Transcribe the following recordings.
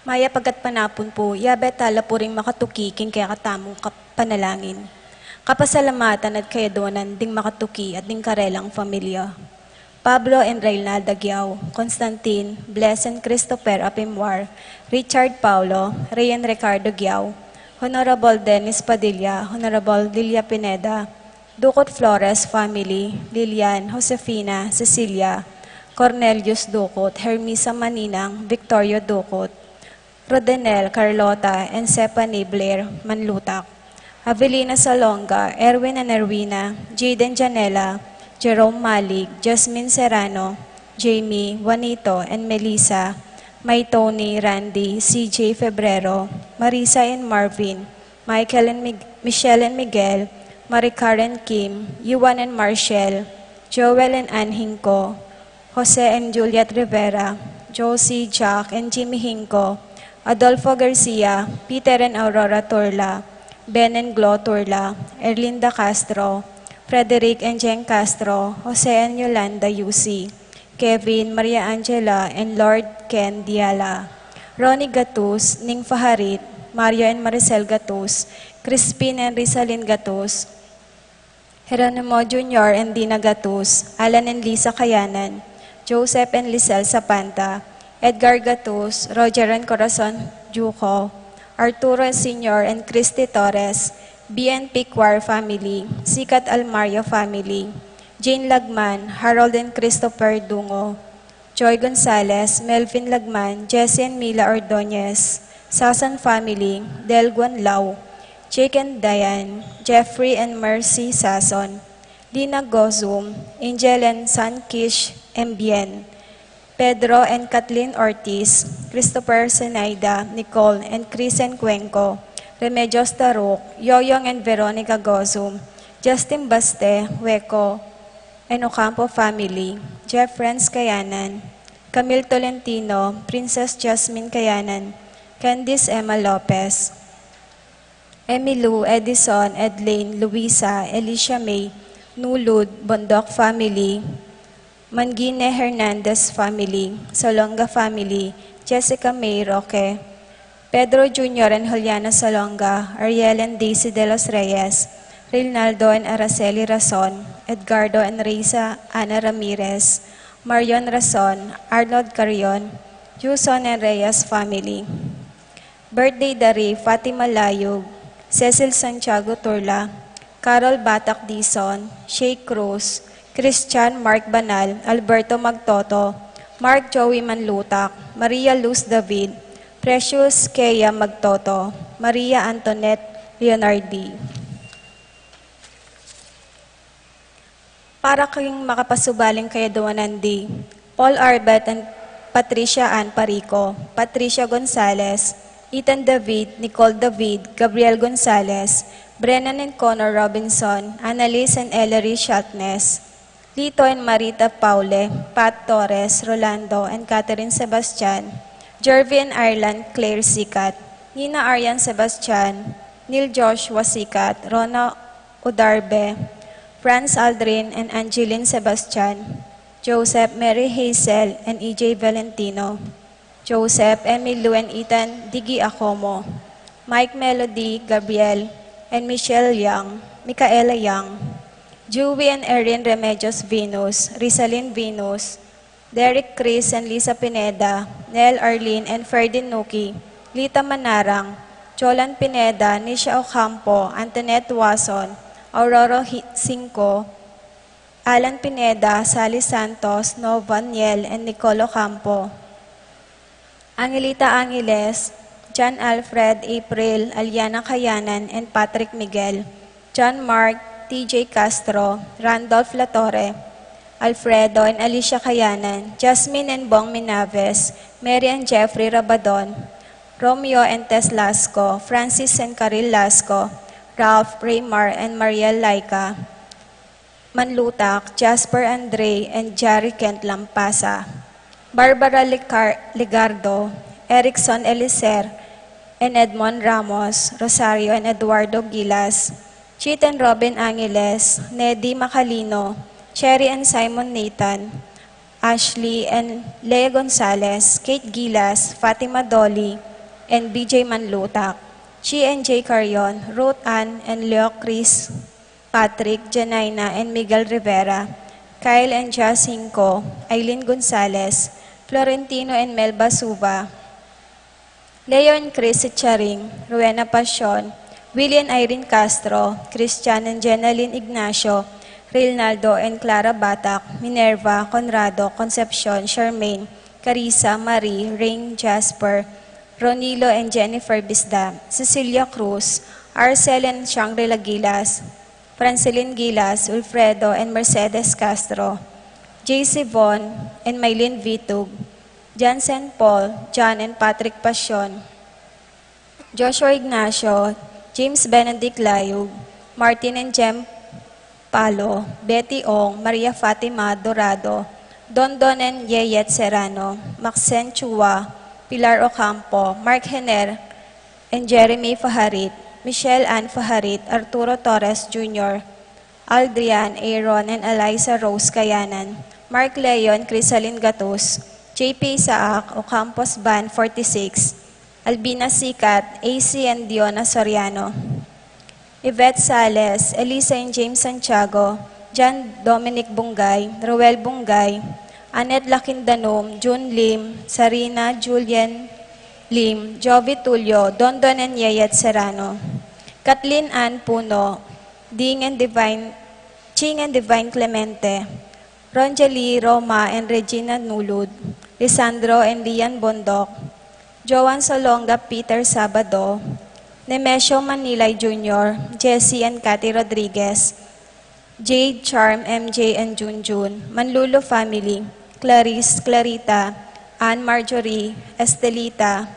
Maya pagkat panapon po, yabet tala po rin makatuki king kaya katamong panalangin. Kapasalamatan at kayadonan ding makatuki at ding karelang familia. Pablo and Reynalda Giao, Constantine, Blessed Christopher Apimwar, Richard Paulo, Rayan Ricardo Giao, Honorable Dennis Padilla, Honorable Lilia Pineda, Ducot Flores family, Lilian, Josefina, Cecilia, Cornelius Ducot, Hermisa Maninang, Victorio Ducot, Rodenel, Carlota, and Stephanie Blair, Manlutak, Avelina Salonga, Erwin and Erwina, Jaden Janela, Jerome Malig, Jasmine Serrano, Jamie, Juanito, and Melissa, May Tony, Randy, CJ Febrero, Marisa and Marvin, Michael and Michelle and Miguel, Marie Karen Kim, Yuan and Marshall, Joel and Ann Hinco, Jose and Juliet Rivera, Josie, Jack, and Jimmy Hinco, Adolfo Garcia, Peter and Aurora Turla, Ben and Glo Turla, Erlinda Castro, Frederick and Jen Castro, Jose and Yolanda Yusi, Kevin, Maria Angela, and Lord Ken Diala, Ronnie Gatus, Ning Faharit, Mario and Maricel Gatus, Crispin and Rizalyn Gatus, Geronimo Jr. and Dina Gatus, Alan and Lisa Kayanan, Joseph and Lisel Sapanta, Edgar Gatus, Roger and Corazon Juco, Arturo Sr. and Christy Torres, BNP Quar family, Sikat Almario family, Jane Lagman, Harold and Christopher Dungo, Joy Gonzalez, Melvin Lagman, Jesse and Mila Ordonez, Sasan family, Del Guanlao, Jake and Diane, Jeffrey and Mercy Sason, Lina Gozum, Angel and Sankish Mbien, Pedro and Kathleen Ortiz, Christopher Senaida, Nicole and Chris and Cuenco, Remedios Taruk, Yoyong and Veronica Gozum, Justin Baste, Hueco, and Ocampo family, Jeff Renz Kayanan, Camille Tolentino, Princess Jasmine Kayanan, Candice Emma Lopez, Emilu, Edison, Edlane, Luisa, Alicia May, Nulud, Bondok family, Mangine Hernandez family, Salonga family, Jessica May Roque, Pedro Jr. and Juliana Salonga, Ariel and Daisy de los Reyes, Rinaldo and Araceli Razon, Edgardo and Reza Ana Ramirez, Marion Razon, Arnold Carrion, Yuson and Reyes family. Birthday Dari, Fatima Layug, Cecil Santiago Turla, Carol Batak Dison, Shay Cruz, Christian Mark Banal, Alberto Magtoto, Mark Joey Manlutak, Maria Luz David, Precious Kea Magtoto, Maria Antoinette Leonardi. Para kayong makapasubaling kay Duanandi, Paul Arbet and Patricia Ann Parico, Patricia Gonzalez, Ethan David, Nicole David, Gabriel Gonzalez, Brennan and Connor Robinson, Annalise and Ellery Shatnes, Lito and Marita Paule, Pat Torres, Rolando and Catherine Sebastian, Jervy and Ireland Claire Sikat, Nina Arian Sebastian, Neil Joshua Sikat, Rona Udarbe, Franz Aldrin and Angeline Sebastian, Joseph, Mary Hazel and EJ Valentino, Joseph, Emilio and Ethan Digi Acomo, Mike Melody, Gabriel, and Michelle Young, Micaela Young, Dewey and Erin Remedios Venus, Rizalyn Venus, Derek Chris and Lisa Pineda, Nel Arlene and Ferdin Nuki, Lita Manarang, Cholan Pineda, Nisha Ocampo, Antoinette Wason, Aurora Cinco, Alan Pineda, Sally Santos, Nova Niel, and Nicolo Campo, Angelita Angeles, John Alfred, April, Aliana Kayanan, and Patrick Miguel, John Mark, TJ Castro, Randolph Latorre, Alfredo and Alicia Kayanan, Jasmine and Bong Minaves, Mary and Jeffrey Rabadon, Romeo and Tess Lasco, Francis and Caril Lasco, Ralph, Raymar, and Mariel Laika, Manlutak, Jasper Andre, and Jari Kent Lampasa, Barbara Ligardo, Erickson Elicer, and Edmond Ramos, Rosario and Eduardo Gilas, Cheat and Robin Angeles, Neddy Macalino, Cherry and Simon Nathan, Ashley and Lea Gonzalez, Kate Gilas, Fatima Dolly, and BJ Manlutak, Chi and J. Carion, Ruth Ann and Leo Chris, Patrick, Janina, and Miguel Rivera, Kyle and Jazz Hinco, Eileen Gonzalez, Florentino and Melba Suba, Leo and Chris Charing, Rowena Pasion, Willie and Irene Castro, Christian and Jenaline Ignacio, Rilnaldo and Clara Batak, Minerva, Conrado, Concepcion, Charmaine, Carissa, Marie, Rain, Jasper, Ronilo and Jennifer Bisda, Cecilia Cruz, Arcel and Shangri-La Gilas, Franceline Gilas, Wilfredo and Mercedes Castro, JC Von and Maylin Vitug, Jansen Paul, John and Patrick Pasion, Joshua Ignacio, James Benedict Layug, Martin and Jem Palo, Betty Ong, Maria Fatima Dorado, Dondon and Yeyet Serrano, Maxen Chua, Pilar Ocampo, Mark Hener, and Jeremy Faharit, Michelle Ann Faharit, Arturo Torres Jr., Aldrian, Aaron, and Eliza Rose Kayanan, Mark Leon, Crisalin Gatus, JP Isaac, Ocampos Ban 46, Albina Sikat, AC and Diona Soriano, Yvette Sales, Elisa and James Santiago, John Dominic Bungay, Roel Bungay, Annette Lakindanom, June Lim, Sarina Julian Lim, Jovi Tulio, Dondon and Yeyet Serrano, Kathleen Ann Puno, Ching and Divine Clemente, Ronjali Roma and Regina Nulud, Lisandro and Lian Bondok, Joan Solonga Peter Sabado, Nemesio Manilay Jr., Jesse and Cathy Rodriguez, Jade, Charm, MJ and Junjun, Manlulo Family, Clarice, Clarita, Ann Marjorie, Estelita,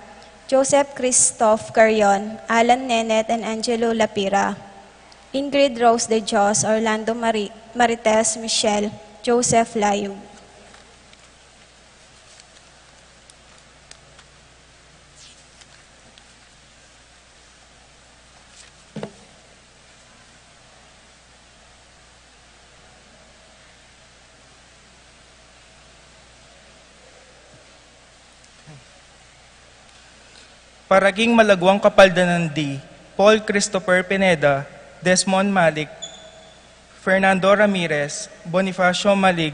Joseph Christoph Carion, Alan Nenet and Angelo Lapira, Ingrid Rose de Dios, Orlando Marites Michelle, Joseph Layug. Paraging Malagwang Kapaldanan D, Paul Christopher Pineda, Desmond Malik, Fernando Ramirez, Bonifacio Malig,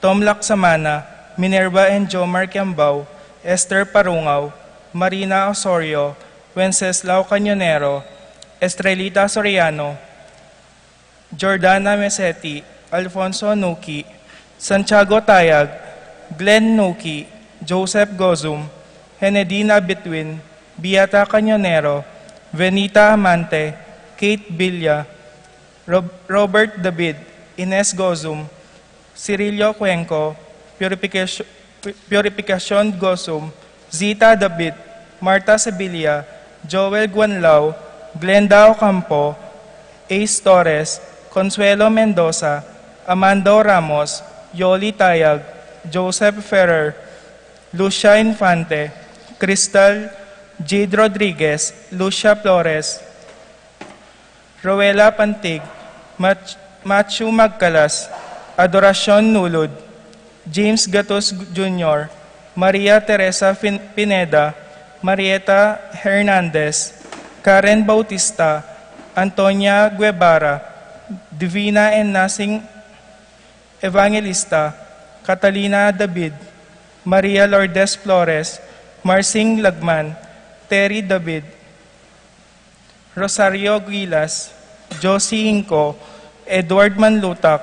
Tom Laksamana, Minerva and Jomar Kiambao, Esther Parungaw, Marina Osorio, Wenceslao Cañonero, Estrelita Soriano, Jordana Mesetti, Alfonso Nuki, Santiago Tayag, Glenn Nuki, Joseph Gozum, Henedina Bitwin, Beata Cañonero, Venita Amante, Kate Villa, Robert David, Ines Gozum, Cirilio Cuenco, Purificacion Gozum, Zita David, Marta Sevilla, Joel Guanlao, Glenda Ocampo, Ace Torres, Consuelo Mendoza, Amando Ramos, Yoli Tayag, Joseph Ferrer, Lucia Infante, Crystal Jade Rodriguez, Lucia Flores, Rowela Pantig, Matthew Magcalas, Adoracion Nulud, James Gatos Jr., Maria Teresa Pineda, Marieta Hernandez, Karen Bautista, Antonia Guevara, Divina and Nasing Evangelista, Catalina David, Maria Lourdes Flores, Marsing Lagman, Terry David, Rosario Gilas, Josie Inco, Edward Manlutak,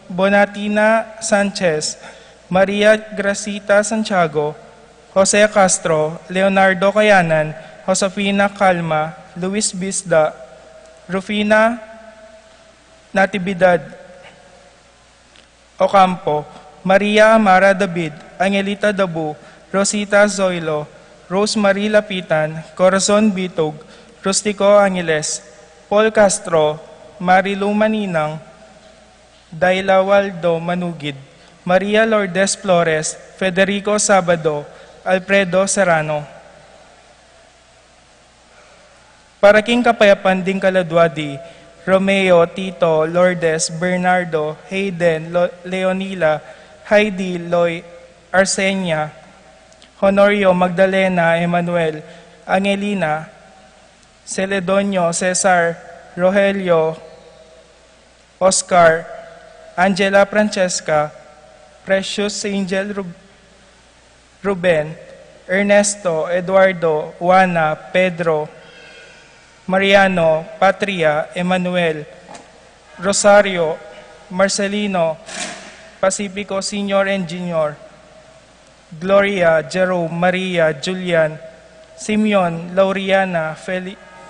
Bonatina Sanchez, Maria Gracita Santiago, Jose Castro, Leonardo Cayanan, Josefina Calma, Luis Bisda, Rufina Natividad Ocampo, Maria Amara David, Angelita Dabu, Rosita Zoilo, Rosemary Lapitan, Corazon Bitog, Rustico Angeles, Paul Castro, Marilu Maninang, Daila Waldo Manugid, Maria Lourdes Flores, Federico Sabado, Alfredo Serrano. Paraking Kapayapan ding Kaladwadi, Romeo, Tito, Lourdes, Bernardo, Hayden, Leonila, Heidi, Loy, Arsenia, Honorio, Magdalena, Emmanuel, Angelina, Celedonio, Cesar, Rogelio, Oscar, Angela Francesca, Precious Angel Ruben, Ernesto, Eduardo, Juana, Pedro, Mariano, Patria, Emmanuel, Rosario, Marcelino, Pacifico Senior and Junior, Gloria, Jerome, Maria, Julian, Simeon, Lauriana,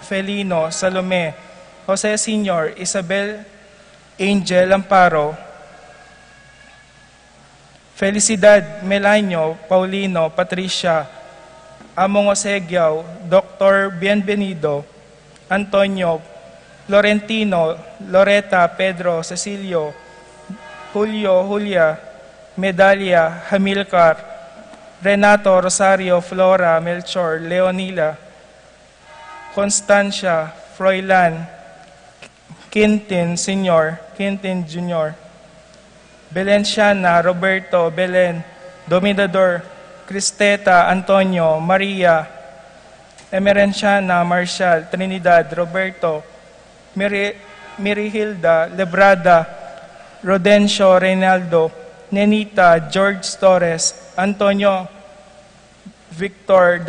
Felino, Salome, Jose Senior, Isabel, Angel, Amparo, Felicidad, Melanio, Paulino, Patricia, Among Osegiao, Dr. Bienvenido, Antonio, Florentino, Loretta, Pedro, Cecilio, Julio, Julia, Medalia, Hamilcar, Renato, Rosario, Flora, Melchor, Leonila, Constancia, Froilan, Quintin Sr., Quintin Jr., Belenciana, Roberto, Belen, Dominador, Cristeta, Antonio, Maria, Emerenciana, Marcial, Trinidad, Roberto, Mirihilda, Lebrada, Rodencio, Reynaldo, Nenita, George Torres, Antonio, Victor,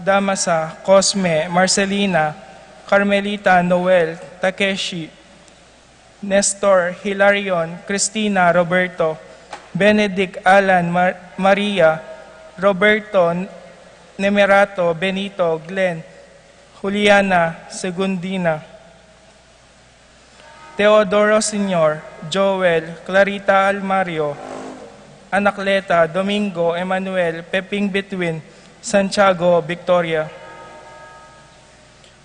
Damasa, Cosme, Marcelina, Carmelita, Noel, Takeshi, Nestor, Hilarion, Cristina, Roberto, Benedict, Alan, Maria, Roberto, Nemerato, Benito, Glenn, Juliana, Segundina, Teodoro Sr., Joel, Clarita Almario, Anacleta, Domingo, Emmanuel, Peping Between, Santiago, Victoria,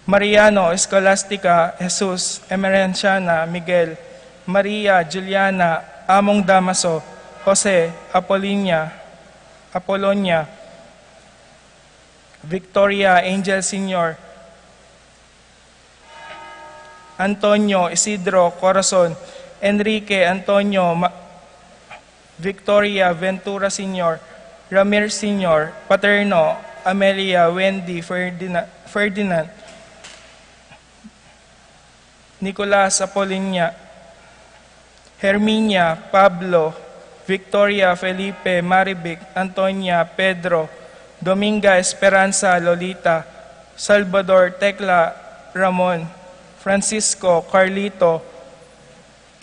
Mariano, Escolastica, Jesus, Emerenciana, Miguel, Maria, Juliana, Among Damaso, Jose, Apolonia, Victoria, Angel Sr., Antonio, Isidro, Corazon, Enrique, Antonio, Victoria, Ventura Sr., Ramir Sr., Paterno, Amelia, Wendy, Ferdinand, Nicolas, Apolinia, Herminia, Pablo, Victoria, Felipe, Marivic, Antonia, Pedro, Dominga, Esperanza, Lolita, Salvador, Tecla, Ramon, Francisco, Carlito,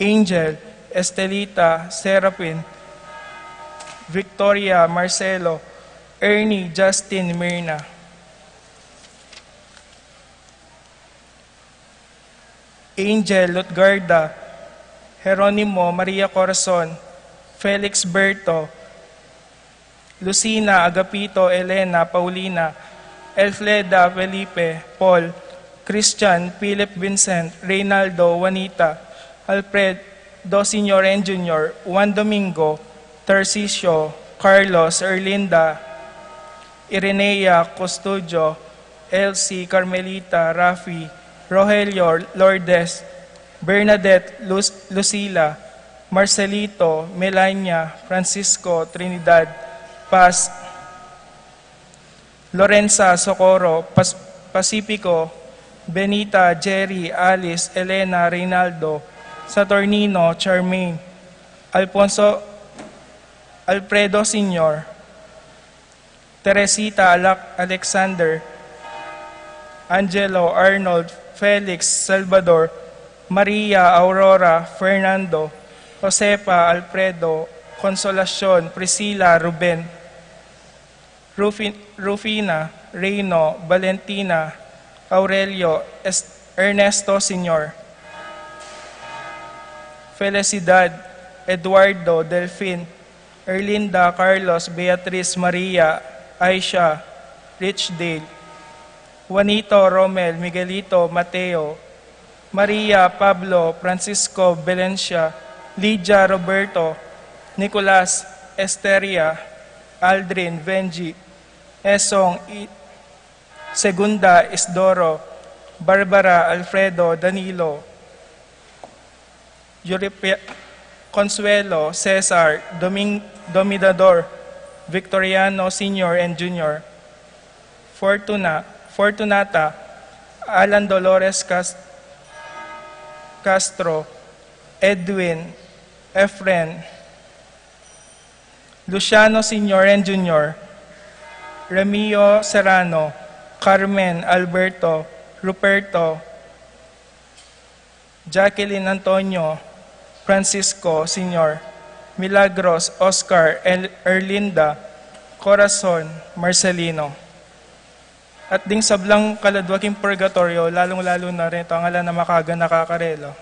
Angel, Estelita, Serapin, Victoria, Marcelo, Ernie, Justin, Myrna. Angel, Lutgarda, Jeronimo, Maria Corazon, Felix Berto, Lucina, Agapito, Elena, Paulina, Elfleda, Felipe, Paul, Christian, Philip Vincent, Reynaldo, Juanita, Alfredo Sr. and Jr., Juan Domingo, Tarcisio, Carlos, Erlinda, Irenea, Custodio, Elsie, Carmelita, Rafi, Rogelio, Lourdes, Bernadette, Lucila, Marcelito, Melania, Francisco, Trinidad, Paz, Lorenza, Socorro, Pacifico, Benita, Jerry, Alice, Elena, Reynaldo, Saturnino, Charmaine, Alfonso, Alfredo Sr., Teresita, Alexander, Angelo, Arnold, Felix, Salvador, Maria, Aurora, Fernando, Josepa, Alfredo, Consolacion, Priscilla, Ruben, Rufina, Reino, Valentina, Aurelio, Ernesto Sr., Felicidad, Eduardo, Delfin, Erlinda, Carlos, Beatriz, Maria, Aisha, Richdale, Juanito, Romel, Miguelito, Mateo, Maria, Pablo, Francisco, Valencia, Lydia, Roberto, Nicolas, Esteria, Aldrin, Benji, Esong, Segunda, Isdoro, Barbara, Alfredo, Danilo, Euripia, Consuelo, Cesar, Dominador, Victoriano Sr. and Jr., Fortunata, Alan Dolores Castro, Edwin, Efren, Luciano Sr. and Jr., Remio Serrano, Carmen, Alberto, Ruperto, Jacqueline Antonio, Francisco Sr., Milagros, Oscar, Erlinda, Corazon, Marcelino. At ding sablang kaladwaking purgatorio, lalong-lalo na rin ito ang ngalan na makaga nakakarelo.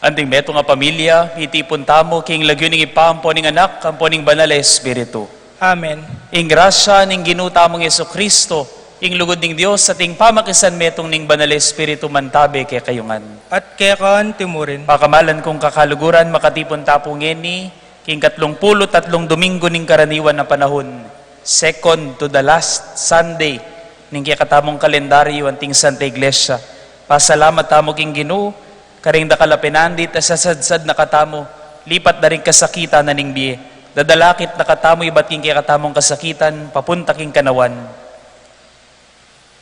Anding meto nga pamilya, itipon tamo, king lagyo ning ipampo ning anak, kampo ning banal na Espiritu. Amen. Ing grasya ning ginutamong Yesu Kristo, ing lugod ning Dios sa ting pamakisan metong ning banal na Espiritu mantabe kay kayungan. At kaya kaan timurin. Pakamalan kong kakaluguran, makatipon tapong ngeni, king 33 Domingo ning karaniwan na panahon, second to the last Sunday, ning kaya katamong kalendaryo anting Santa Iglesia. Pasalamat tamo king Ginoo, karing dakalapinandit asasadsad na katamo, lipat na rin kasakitan na ning biye. Dadalakit na katamo, iba't king kaya katamong kasakitan, papunta king kanawan.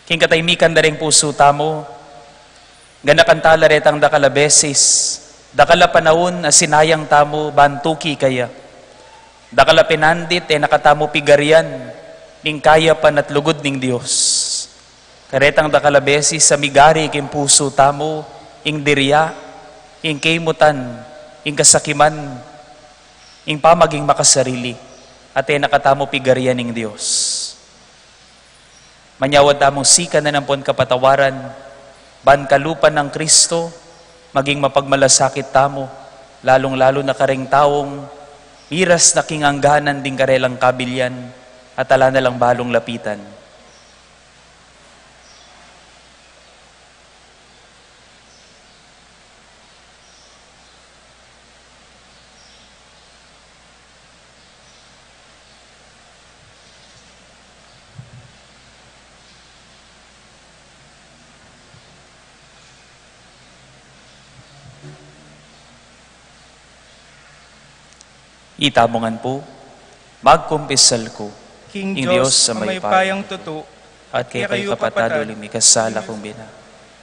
King kataymikan na rin puso tamo, ganakantala retang dakalabesis, dakala panahon na sinayang tamo, bantuki kaya. Dakalapinandit nakatamo pigarian, ning kaya panatlugod ning Dios. Karetang dakalabesis sa migari king puso tamo, ing diriya, ing kaimutan, ing kasakiman, ing pamaging makasarili, at nakatamo pigarian ning Dios. Manyawad tamong sika na nampon kapatawaran, ban kalupan ng Kristo, maging mapagmalasakit tamo, lalong-lalo na karing taong miras na kingangganan ding karelang kabilyan, at ala na lang balong lapitan. Itamongan po, magkumpisal ko, King Diyos sa may payang tutu, at kay kapatado limikasala kong bina.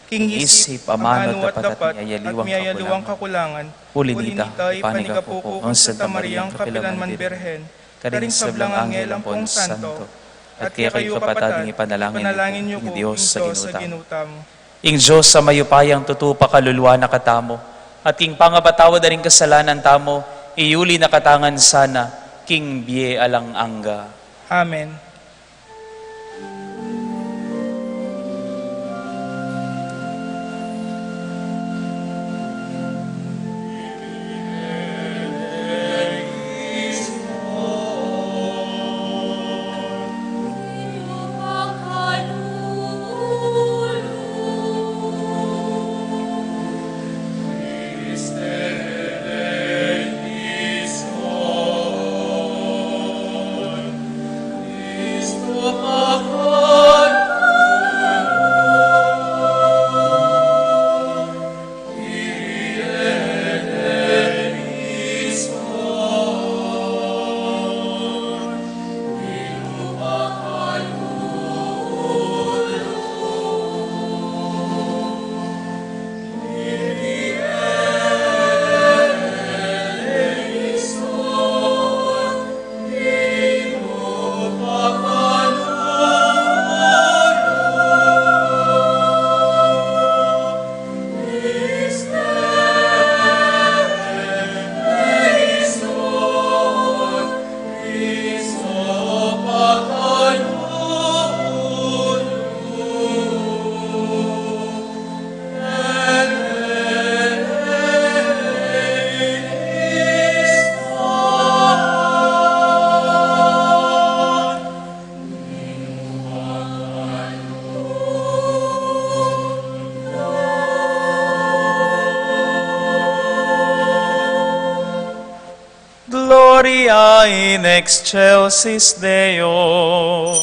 King Isip, amano at dapat, miyayaliwang kakulangan, Pulinita, ipaniga po ko, ang Santa Mariang Kapilanman Birhen, karing sa blang angel ang pong santo, at kaya kayo kapatading ipanalangin niyo po, Diyos sa ginutam. Ing Diyos sa mayupayang tutu, pakaluluwa na katamo, at king pangapatawad na rin kasalanan tamo, iyuli na katangan sana, king biye alang angga. Amen. Gloria in excelsis Deo.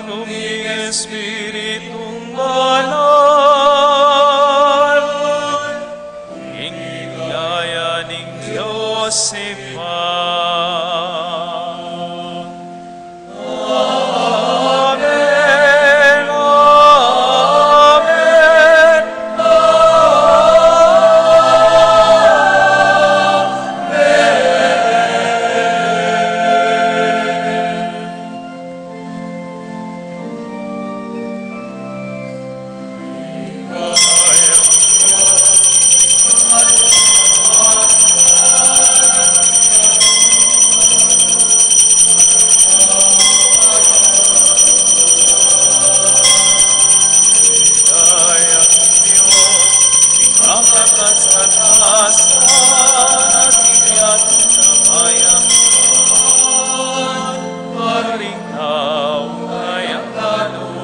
uming Espiritong Banal, hingaya ning Diyos ipa. Amen, amen, hingaya ning Diyos, ang katas-katasan at hingayat sa mayang paring taong kayang kaluhuran.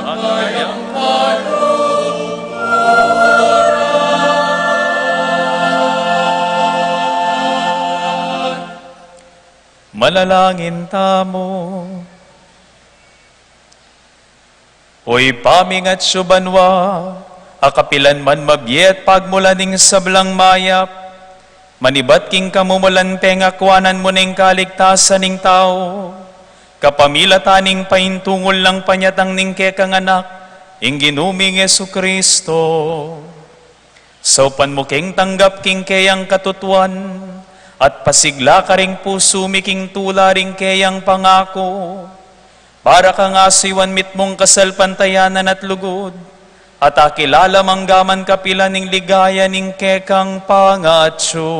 Ang kayang kaluhuran. Manalangin tamo. Oy pamingat subanwa, akapilan man mabyet pagmulaning sablang mayap, manibat king kamumulan pengakwanan mo ning kaligtasan ning tao, kapamilataning paintungol lang panyatang ning kekang anak, ing ginuming Yesu Kristo. Saupan mo king tanggap king kayang katutuan, at pasigla ka ring puso miking tula ring kayang pangako, para kang asiwan mitmong kasalpantayanan at lugod, at akilala manggaman kapila ning ligaya ning kekang pangatso.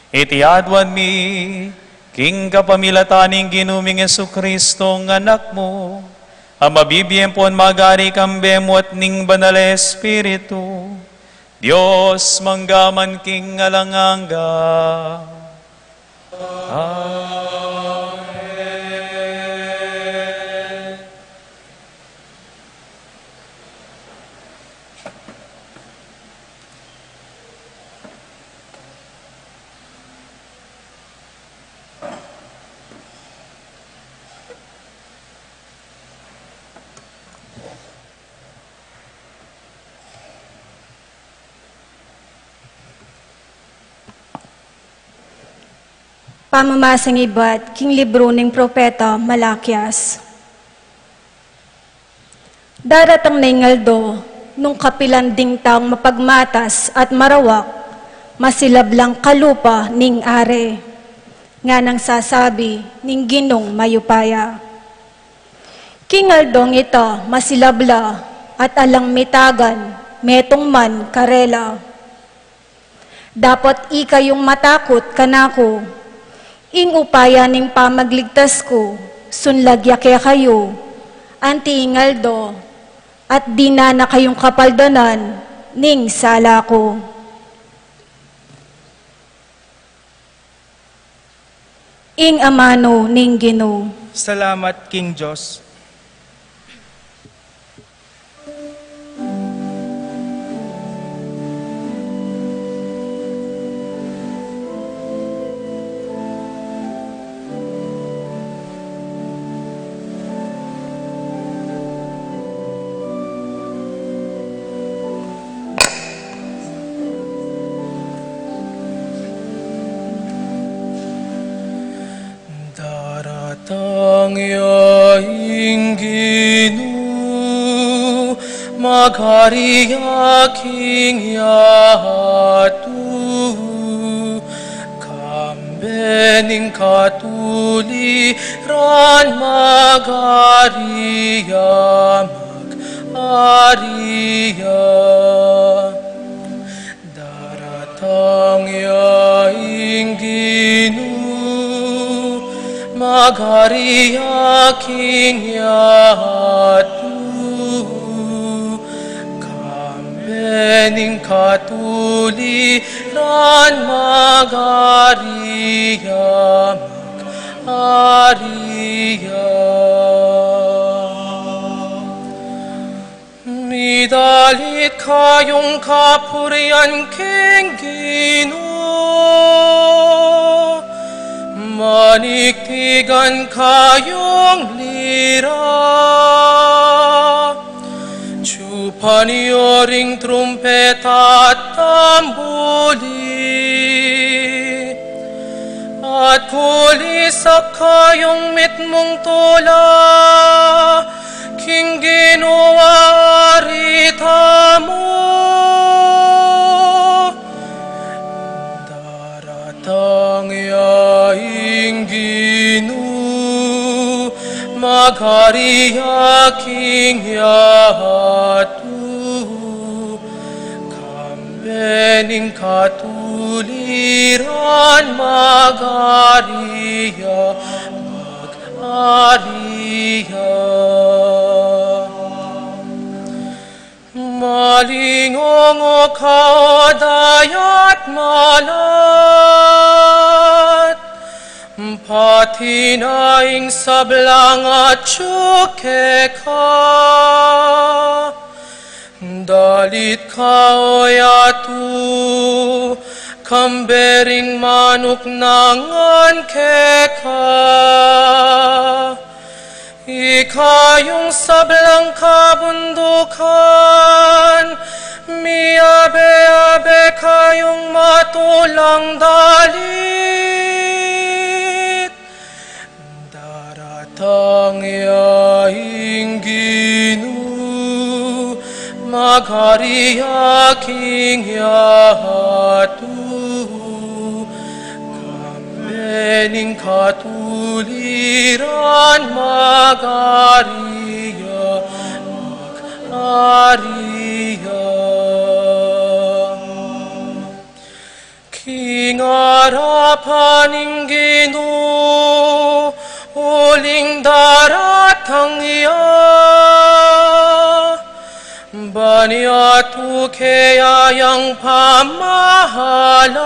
Itiadwan mi, king kapamilataning ginuming Yesu Kristo ng anak mo, ang mabibiyempon magari kambemo at ning banal Espiritu, Diyos manggaman king alanganga. Pamamasang iba't king libro ng propeta Malakias. Daratang na ingaldo, nung kapilanding taong mapagmatas at marawak, masilablang kalupa ning are, nga nang sasabi ning ginong mayupaya. Kingaldong ito masilabla at alang mitagan, metong man karela. Dapat ikayong matakot kanako, ing upaya ning pamagligtas ko, sunlagya kaya kayo, anti ingaldo, at di na kayong kapaldanan, ning sala ko. Ing amano ning Ginoo. Salamat, King Diyos. Daratang yaing Ginoo, magari aking yatu, kambening katuliran magariya, mag-ariya. Daratang yaing Ginoo, magari aking yatu, kambening katuliran magariya, mag-ariya. Midalit kayong kapurian king Ginoo, Maniktigan kayong lira, Chupanioring trumpeta at tambuli, at kulisak kayong mitmong tula, King Ginoa arita mo. Daratang yaing Ginu, maghariya King Yahatu, kambening katuliran maghariya, maghariya. Malingongo kaodayat malat, patinaing sablang at syukeka, dalit kaoyatu, kambering manok nangan keka, ikayong sablang kabundukan, miabe-abe kayong matulang dalit. Daratang yaing Ginu, maghariya King Yahatu, kambening katuliran maghariya, maghariya. King arapaning Ginu, uling daratang iya, baniatu kayayang pamahalan,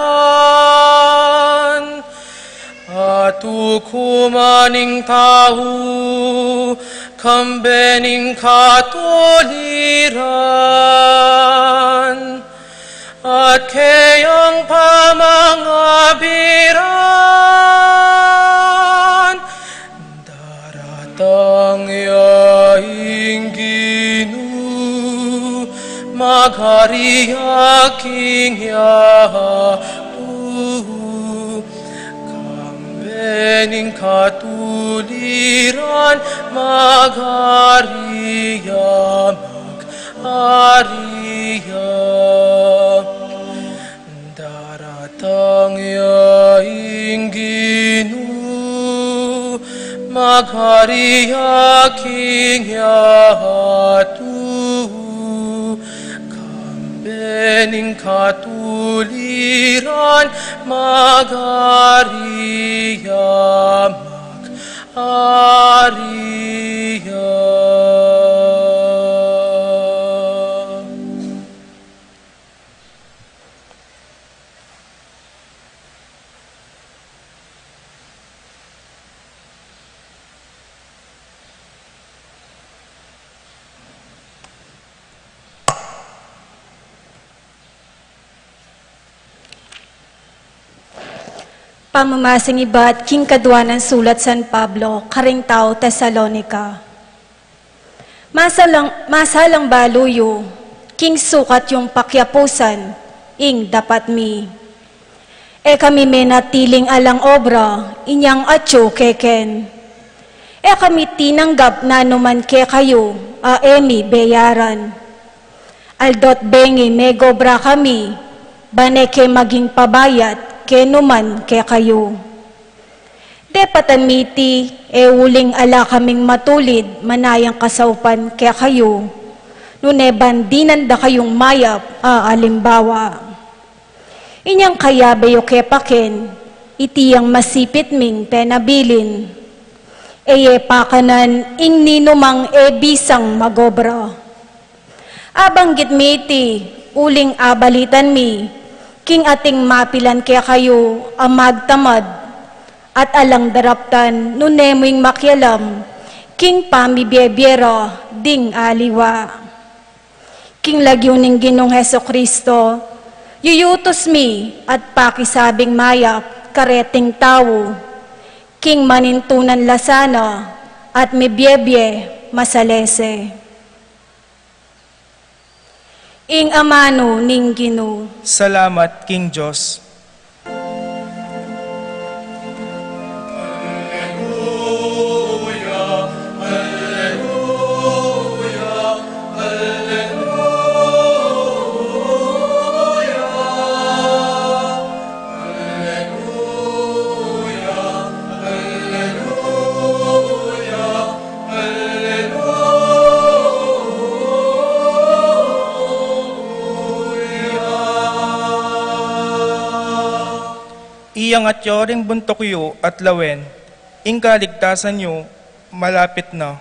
atu kumaning tao, kambening katuliran, at kayang pamangabiran. Daratang yaing Ginu, maghariya King Yahatu, kambening katuliran maghariya, maghariya. Daratang yaing Ginu, maghariya King Yahatu, kambening katuliran maghariya, maghariya. Pamamasing iba at King Kadwa ng Sulat San Pablo, Karing Tao, Tesalonika. Masalang baluyo, King sukat yung pakyapusan, ing dapat mi. E kami menatiling alang obra, inyang atyo keken. E kami tinanggap na numan ke kayo, emi bayaran. Aldot bengi megobra kami, baneke maging pabayat, kenuman ke kayo. Depatan miti, uling ala kaming matulid, manayang kasaupan ke kayo. Nuneban dinanda kayong mayap, alimbawa. Inyang kaya bayo ke paken, itiyang masipit ming penabilin. Eye pakanan, ing ninumang bisang magobra. Abanggit miti, uling abalitan mi, King ating mapilan kaya kayo amagtamad at alang daraptan nunemoing makialam, King pamibiebiyera ding aliwa. King lagyuning Ginong Heso Kristo, yuyutos mi at pakisabing mayap kareting tao, King Manintunan Lasana, at Mibyebye Masalese. Ing amano ning Ginoo. Salamat, King Diyos. Iyang at yoring buntok yu at lawen, ing kaligtasan yu, malapit na.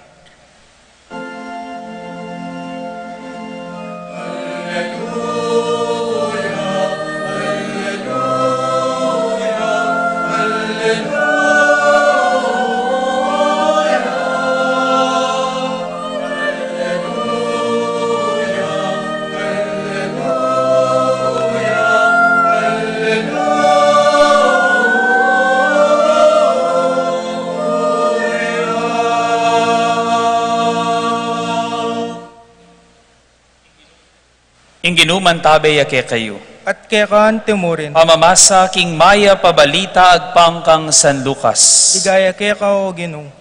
Ing ginuman tabe yake kayo. At kekaan timurin, Pamamasa king maya pabalita agpangkang San Lucas. igaya keka o Ginoo.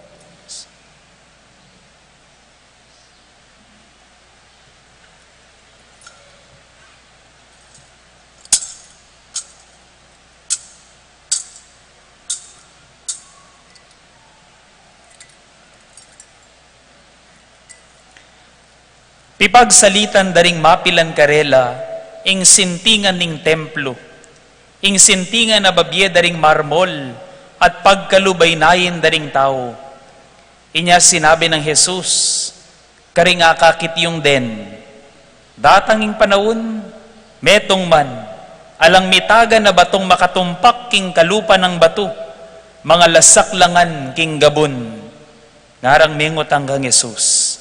Pipagsalitan daring mapilan karela, ing sintingan ning templo, ing sintingan na babye daring marmol, at pagkalubay-nayin daring tao. Inya sinabi ng Jesus, karing akakit yung den, datanging panahon, metong man, alang mitaga na batong makatumpak king kalupa ng bato, mga lasaklangan king gabon. Ngarang mingot hanggang Jesus,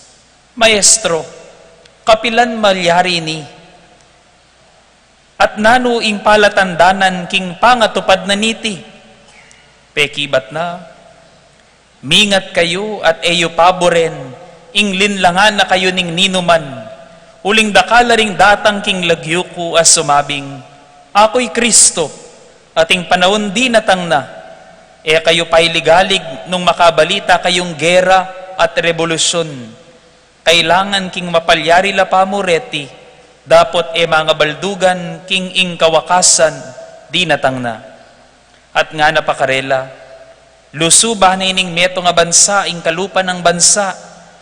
Maestro, kapilan malyari ni, at nano ing palatandanan king pangatupad na niti. Pekibat na, mingat kayo at eyo paboren, ing linlangan na kayo ning ninuman, uling dakala ring datang king lagyuko as sumabing, ako'y Kristo, ating panahon di natang na, kayo pa'y ligalig nung makabalita kayong gera at revolusyon. Kailangan king mapalyari la pamureti, dapot mga baldugan king ing kawakasan, di natang na. At nga napakarela, lusuba na ining meto nga bansa, ing kalupa ng bansa,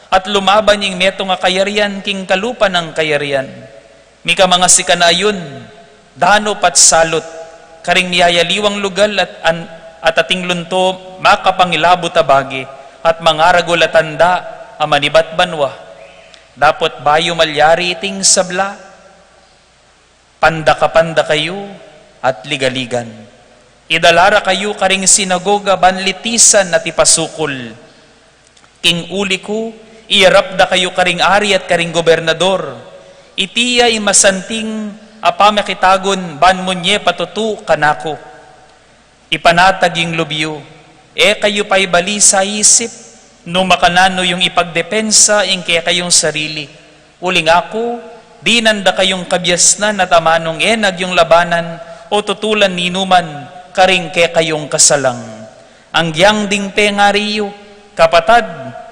at lumaban ing meto nga kayarian, king kalupa ng kayarian. Mika mga sikanayon, dano pat salot, karing niyayaliwang lugal at ating lunto, makapangilabot abagi, at mga ragulatanda, amanibat banwa. Dapot bayo malyari iting sabla, panda kayo at ligaligan. Idalara kayo karing sinagoga banlitisan at ipasukol. King uli ko, iarap da kayo karing ari at karing gobernador. Itiyay masanting apamakitagon banmunye patutu kanako. Ipanatag yung lubyo, kayo pa'y bali sa isip, no makanano yung ipagdepensa ing kaya kayong sarili. Uling ako, di nanda kayong kabyasnan at amanong enag yung labanan o tutulan ninuman karing kaya kayong kasalang. Ang giyang ding pengariyo, kapatad,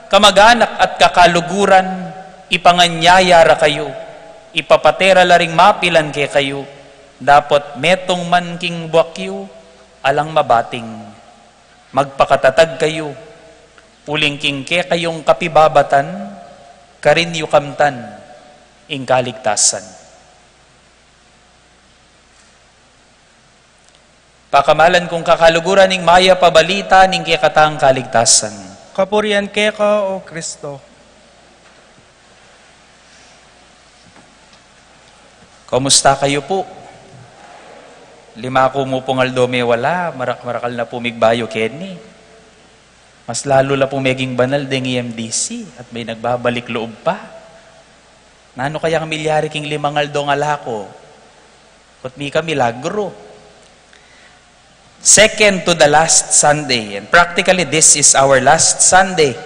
kamag-anak at kakaluguran, ipanganyayara kayo, ipapatera laring mapilan kaya kayo, dapot metong man king buwakyo, alang mabating. Magpakatatag kayo, uling kingke kayong kapibabatan, karin yukamtan, ing kaligtasan. Pakamalan kong kakaluguran ning maya pabalita ning kekatang kaligtasan. Kapurian keka o Kristo. Kumusta kayo po? Lima ko mo pong aldome wala, marakal na pumigbayo Kenny. Mas lalo la po meging banal ding EMDC at may nagbabalik loob pa. Nano kaya ang milyari king 5 aldo nga lako? Kut mi ka milagro. second to the last Sunday. And practically, this is our last Sunday.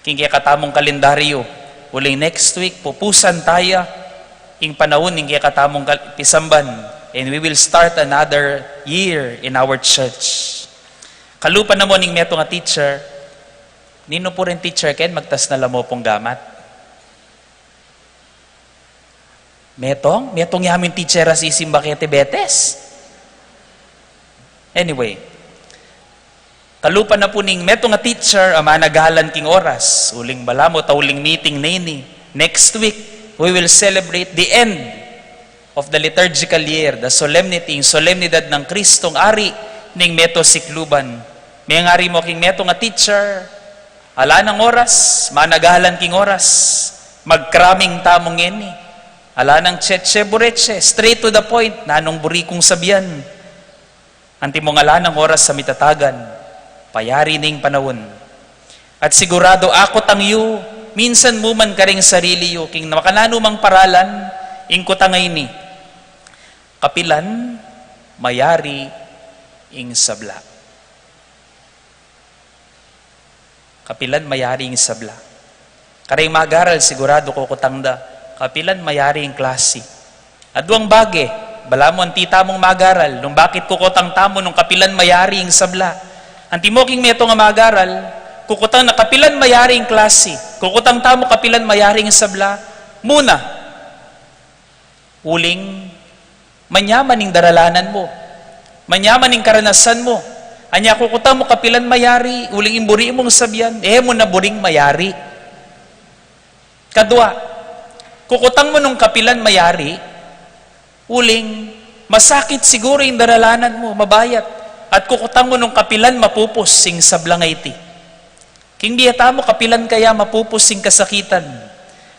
Kaya katamong kalendaryo. Uling next week, pupusan tayo. Ing panahon, kaya katamong pisamban. And we will start another year in our church. Kalupan na mo ning meto nga teacher, nino po rin teacher ken magtas na lamo pong gamat. Metong yamin teacher as isimba kete betes. Anyway, kalupan na po ning meto nga teacher, ama nagalan king oras, uling balamo uling meeting nini. Next week, we will celebrate the end of the liturgical year, the solemnidad ng Kristong Ari ning meto sikluban. May ngari mo king meto nga teacher, ala ng oras, managalan king oras, magkraming tamong ngeni, ala ng tsetche buretche, straight to the point, nanong burikong sabyan. Anti mo nga ng oras sa mitatagan, payari ning panahon. At sigurado ako tang yu, minsan mo man karing sarili yu, king makanano mang paralan, ingko tangay ni, kapilan, mayari, ing sabla. Kapilan, mayari, ing sabla. Karing magaral, sigurado ko kutangda, kapilan, mayari, ing klase. Adwang bage, bala mo ang tita mong magaral, nung bakit kukutang tamo nung kapilan mayaring sabla. Anti mo king meto nga magaral, kukutang na kapilan mayaring klase, kukutang tamo kapilan mayaring sabla, muna, uling, manyaman ning daralanan mo, manyaman ning karanasan mo, anya kukutang mo kapilan mayari, uling imburi mong sabyan, mo na buring mayari. Kadwa, kukutang mo nung kapilan mayari, uling, masakit siguro yung daralanan mo, mabayat. At kukutang mo nung kapilan, mapupos sing sablangay ti. King diyata mo, kapilan kaya mapupos sing kasakitan.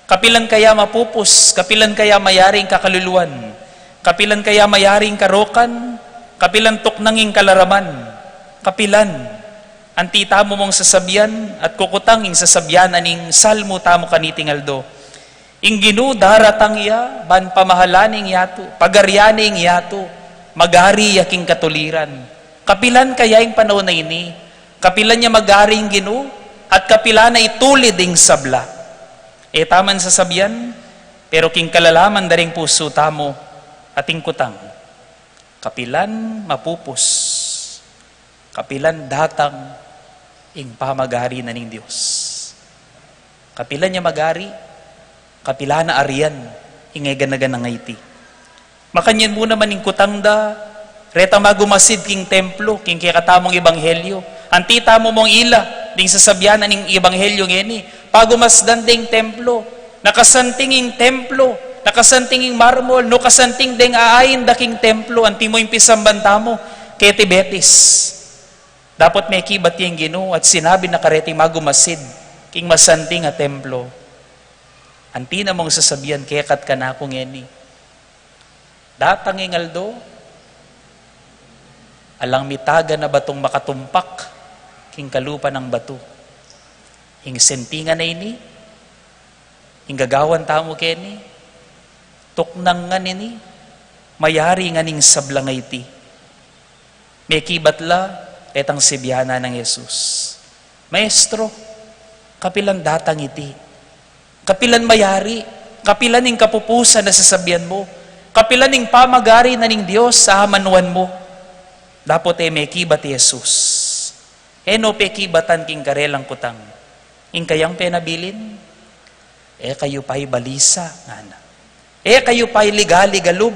Kapilan kaya mapupos, kapilan kaya mayaring kakaluluan. Kapilan kaya mayaring karokan, kapilan tuknanging kalaraman. Kapilan, anti tamo mong sasabian, at kukutang ing sasabian aning salmo tamo kanitingaldo. Ing ginu daratang iya, ban pamahalaning yato, pagaryaning yato, magari yaking katuliran. Kapilan kaya yung panahon na ini, kapilan niya magaring ginu, at kapilan na itulid ing sabla. Taman sasabian, pero king kalalaman daring puso tamo, ating kutang. Kapilan mapupos, kapilan datang, ing pamagari na ning Diyos. Kapilan niya magari, kapila na arian, ingay ganagan ng iti. Makanyan mo naman ing kutangda, reta magumasid king templo, king kaya katamong ebanghelyo. Antita mo mong ila, ding sasabyanan ning ebanghelyo ngeni, pagumasdan ding templo, nakasantinging templo, nakasantinging marmol, no kasanting ding aayin daking templo, anti mo yung pisambanta mo, kaya tibetis. Dapat may kibat yung Ginoo at sinabi na kareting magumasid, king masanting a templo. Anti na mong sasabihan, kekat ka na akong ngeni. Datang ingaldo, alang mitaga na batong makatumpak, king kalupa ng bato. Hing sentingan na ini, hing gagawan tamo keni, tuknang nga nini, mayari nga ning sablangay ti. May kibatla, etang sibiyana ng Yesus. Maestro, kapilan datang iti. Kapilan mayari, kapilan ning kapupusan na sasabihan mo, kapilan ning pamagari na ning Diyos sa hamanuan mo. Dapat may kibat Jesus. No pe kibatan king karelang kutang. Ing kayang penabilin, kayo pa'y balisa, ngana. Kayo pa'y ligali-galub,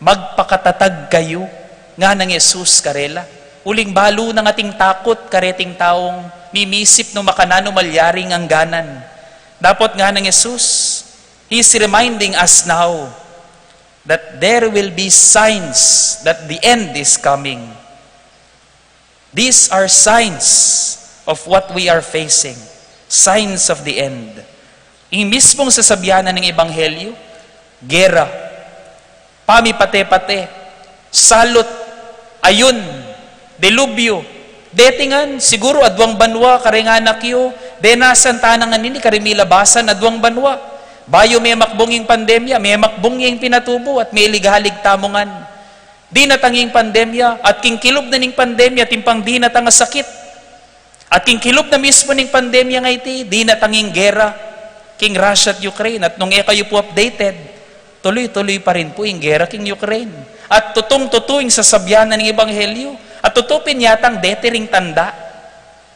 magpakatatag kayo, nga ng Jesus karela. Uling balo ng ating takot, kareting taong mimisip no makanano malyaring ang ganan. Dapat nga ng Jesus, He's reminding us now that there will be signs that the end is coming. These are signs of what we are facing. Signs of the end. Yung mismong sasabihanan ng Ebanghelyo, gera, pamipate-pate, salot, ayun, delubyo, detingan, siguro adwang banwa, karinganak yo, denasan tanangan nini, karimilabasan, adwang banwa. Bayo may makbonging pandemya, may makbonging pinatubo, at may ligalig tamongan. Di natanging pandemya, at king kilob na ning pandemya, timpang di natanga sakit. At king kilob na mismo ning pandemya nga iti, di natanging gera, king Russia at Ukraine. At nung kayo po updated, tuloy-tuloy pa rin po yung gera king Ukraine. At tutong-tutuing sasabyanan ng Ebanghelyo. At tutupin yatang detering tanda.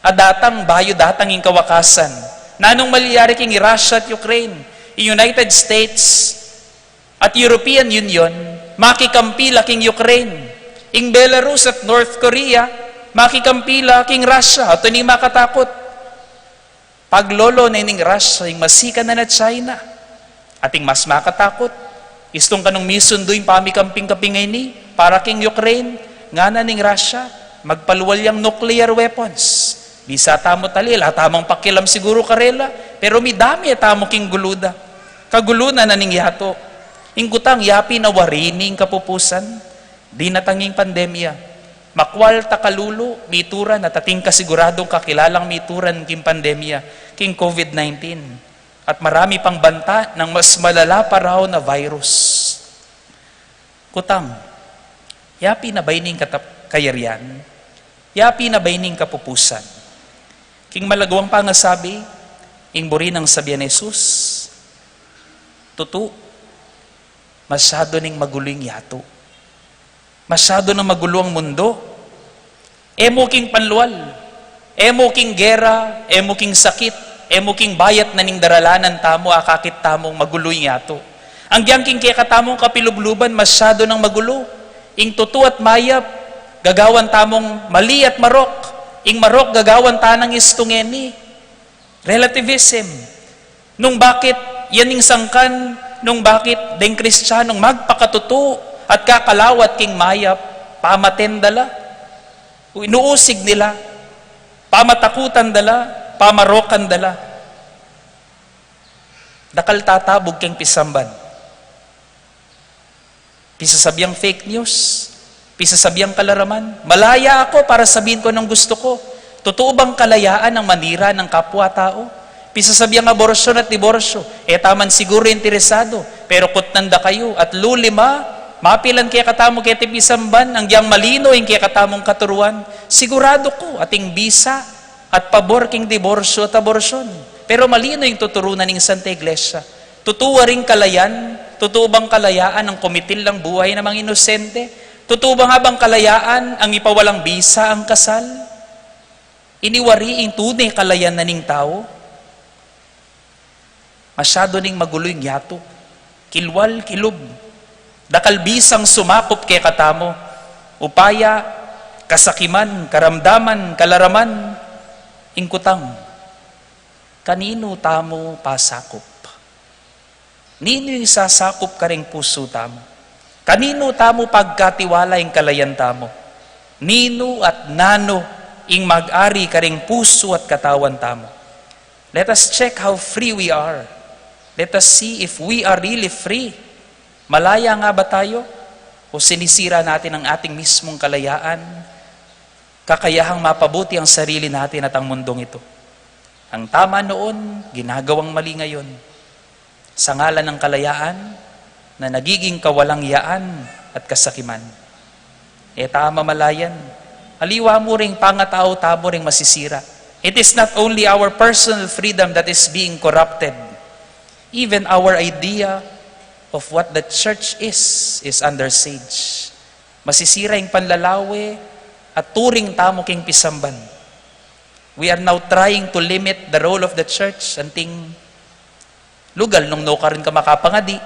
At datang bayo, datang yung kawakasan. Nanong maliyari king Russia at Ukraine, United States at European Union, makikampila king Ukraine. Ing Belarus at North Korea, makikampila king Russia. At ito makatakot. Paglolo na ining Russia, yung masika na China. Ating mas makatakot. Istong kanong misunduin pamikamping-kapingay ni, para king Ukraine, nga na ning Russia, magpaluwalyang nuclear weapons. Bisa tamo talil, tamang pakilam siguro karela, pero midami tamo king guluda. Kagulunan na ning yato. Ingkutang yapi na warining kapupusan, di natanging pandemya. Makwal takalulu, mituran at ating kasiguradong kakilalang mituran king pandemya, king COVID-19. At marami pang banta ng mas malala pa raw na virus. Kutang, yapi na baining kayarian, yapi na baining kapupusan. King malagwang pangasabi, ing buri ng sabihan ni Jesus, tutu, masyado ning maguling yato. Masyado nang magulo ang mundo. Emo king panlual, emo king gera, emo king sakit, emo king bayat na ning daralanan tamo, akakit tamong magulo yato. Ang diyang king kaya katamong kapilubluban, masyado nang magulo. Ing tutu at mayap, gagawan tamong mali at marok. Ing marok gagawan tanang istungeni. Relativism. Nung bakit yaning sangkan, nung bakit deng Kristiyanong magpakatuto at kakalawat king mayap, pamatendala, inuusig nila, pamatakutan dala, pamarokan dala. Dakal tatabog king pisamban. Pisasabyang fake news, pisasabyang kalaraman. Malaya ako para sabihin ko ng gusto ko. Totoo bang kalayaan ang manira ng kapwa-tao? Pisasabyang aborasyon at diborsyo. Taman siguro interesado, pero kutnanda kayo. At lulima, mapilan kaya katamo kaya tipisamban, ang diyang malino yung kaya katamong katuruan. Sigurado ko, ating bisa at pabor king diborsyo at aborsyon. Pero malino yung tuturunan ng Santa Iglesia. Totoo ring kalayan, totoo bang kalayaan ang kumitil ng buhay ng mga inosente? Totoo ba nga bang kalayaan ang ipawalang bisa ang kasal? Iniwari ang tunay kalayan na ning tao? Masyado ning magulo yung yato. Kilwal, kilub. Dakal bisang sumakop kay katamo. Upaya, kasakiman, karamdaman, kalaraman, ingkutang. Kanino tamo pasakop? Nino yung sasakop ka ring puso tamo? Kanino tamo pagkatiwala yung kalayan tamo? Nino at nano ing mag-ari ka ring puso at katawan tamo? Let us check how free we are. Let us see if we are really free. Malaya nga ba tayo? O sinisira natin ang ating mismong kalayaan? Kakayahang mapabuti ang sarili natin at ang mundong ito. Ang tama noon, ginagawang mali ngayon. Sa ngalan ng kalayaan, na nagiging kawalang yaan at kasakiman. Tama malayan. Aliwa mo ring pangatao tamo ring masisira. It is not only our personal freedom that is being corrupted. Even our idea of what the church is under siege. Masisira yung panlalawi at turing tamo king pisamban. We are now trying to limit the role of the church. Anting lugal nung no ka rin ka makapangadi,